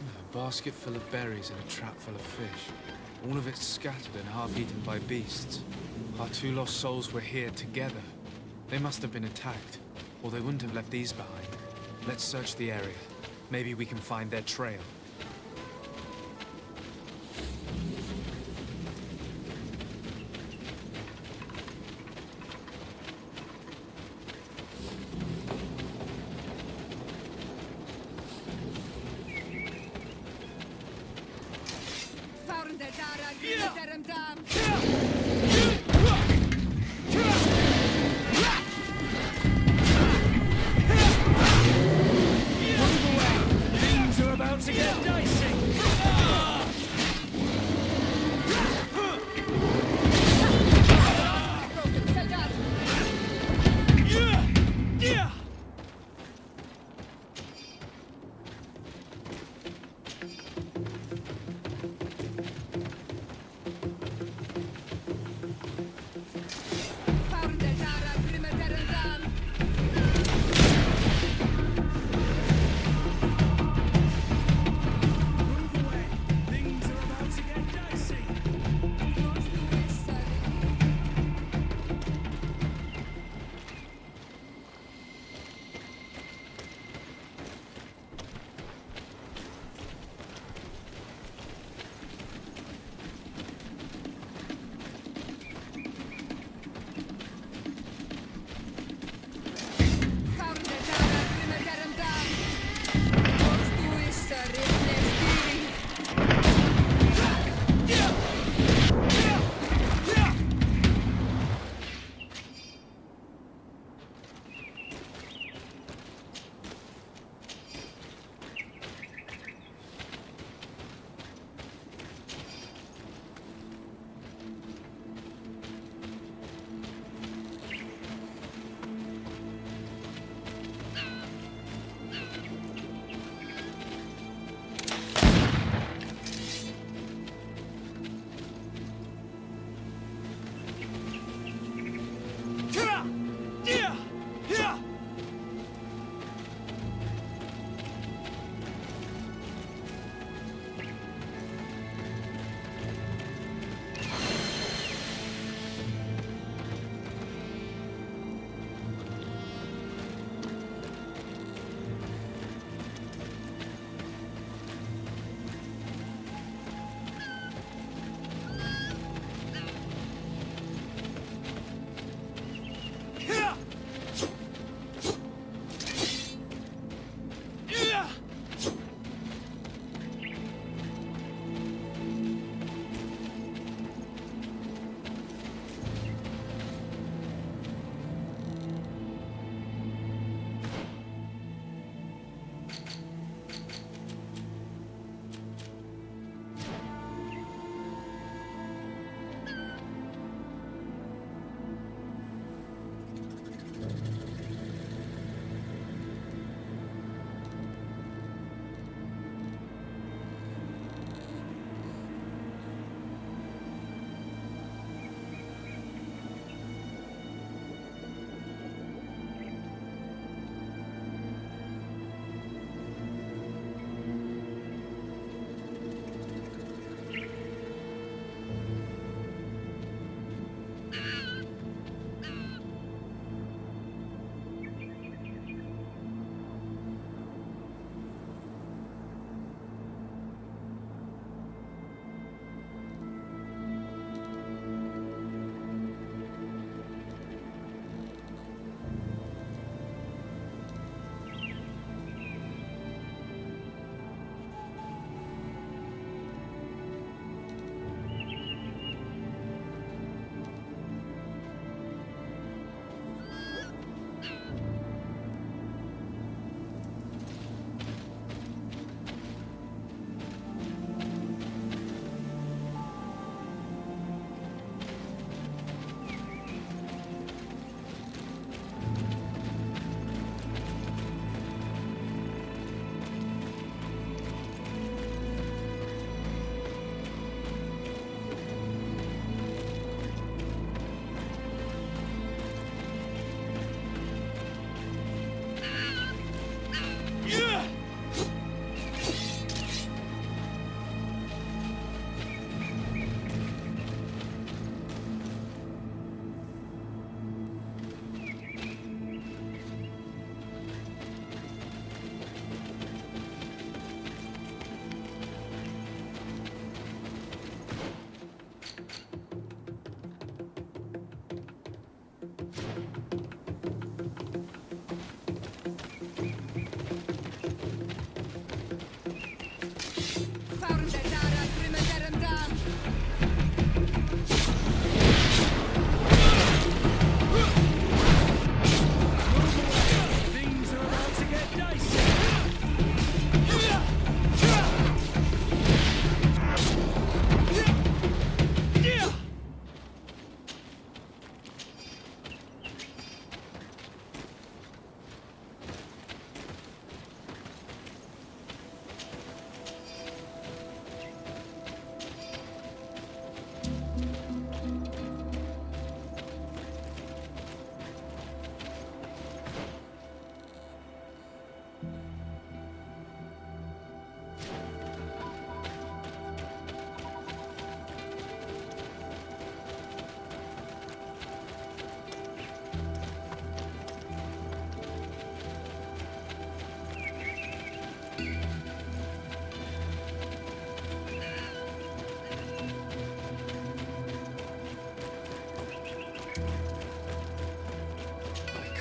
A basket full of berries and a trap full of fish. All of it scattered and half eaten by beasts. Our 2 lost souls were here together. They must have been attacked, or they wouldn't have left these behind. Let's search the area. Maybe we can find their trail. Things are about to get dicey.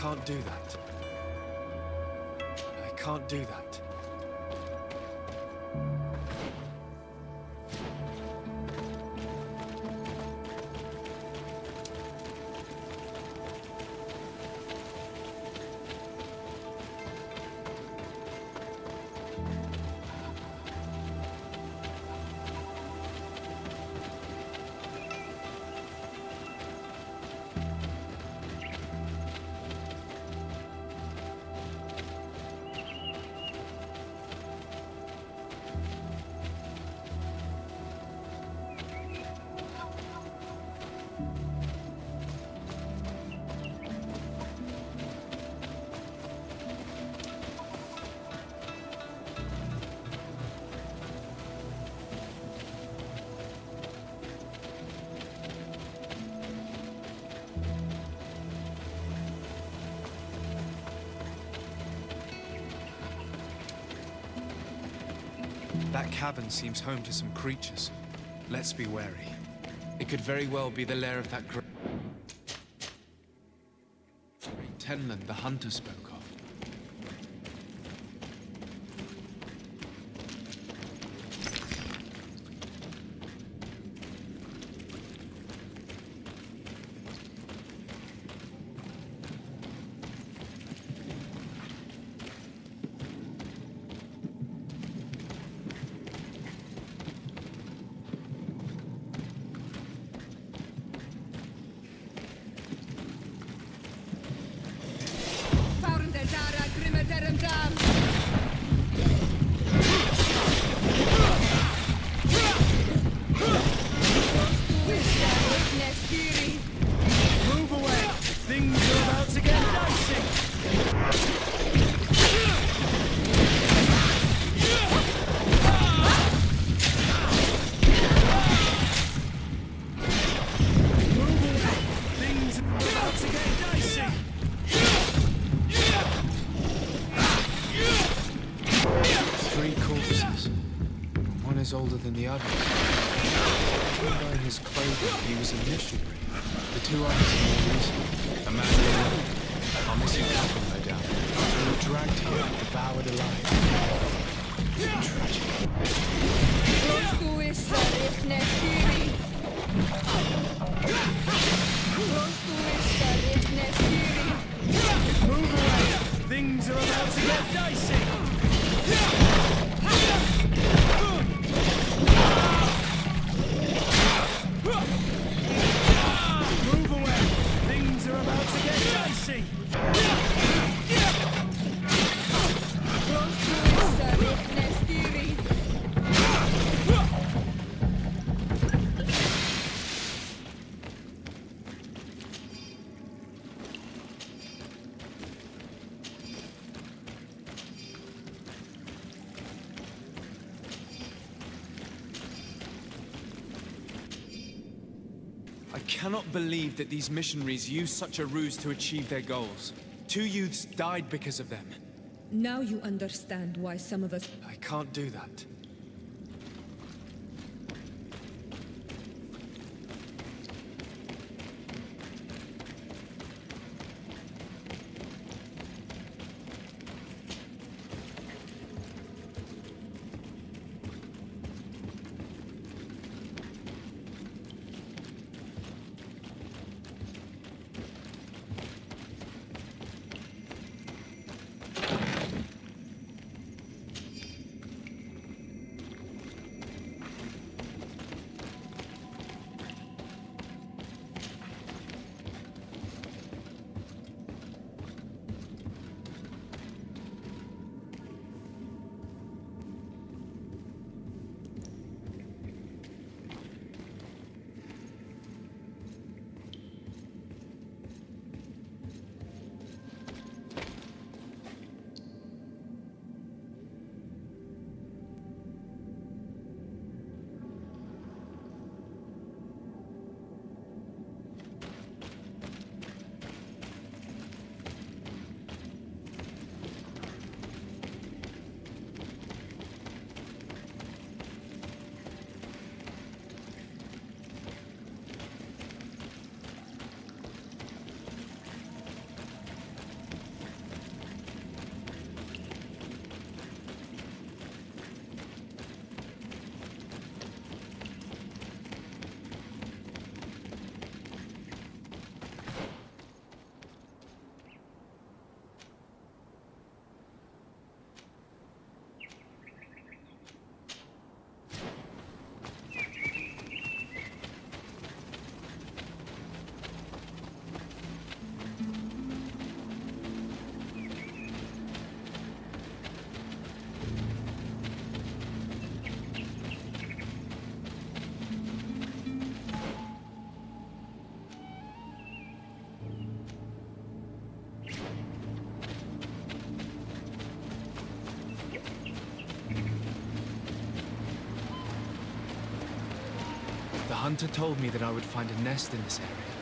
can't do that. I can't do that. That cavern seems home to some creatures. Let's be wary. It could very well be the lair of that great Tenland the hunter spoke of. Move away! Things are about to get dicey! Move away! Things are about to get dicey! Three corpses. One is older than the other. By his clothing, he was a missionary. The two others are more recent. A man and a woman. A missing couple, no doubt. They were dragged here and devoured alive. Tragic. Move away! Things are about to get dicey! Move away! Things are about to get dicey! I cannot believe that these missionaries used such a ruse to achieve their goals. 2 youths died because of them. Now you understand why some of us... I can't do that. hunter told me that I would find a nest in this area.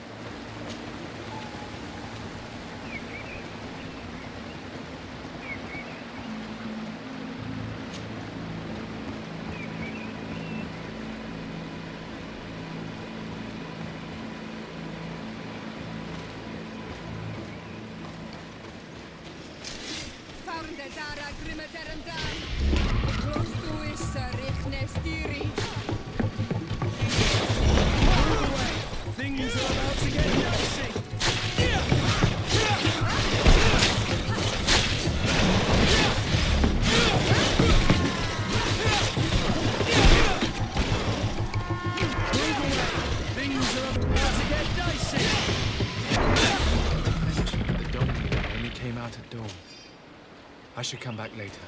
Things are about to get dicey. Things are about to get dicey. The donkey only came out at dawn. I should come back later.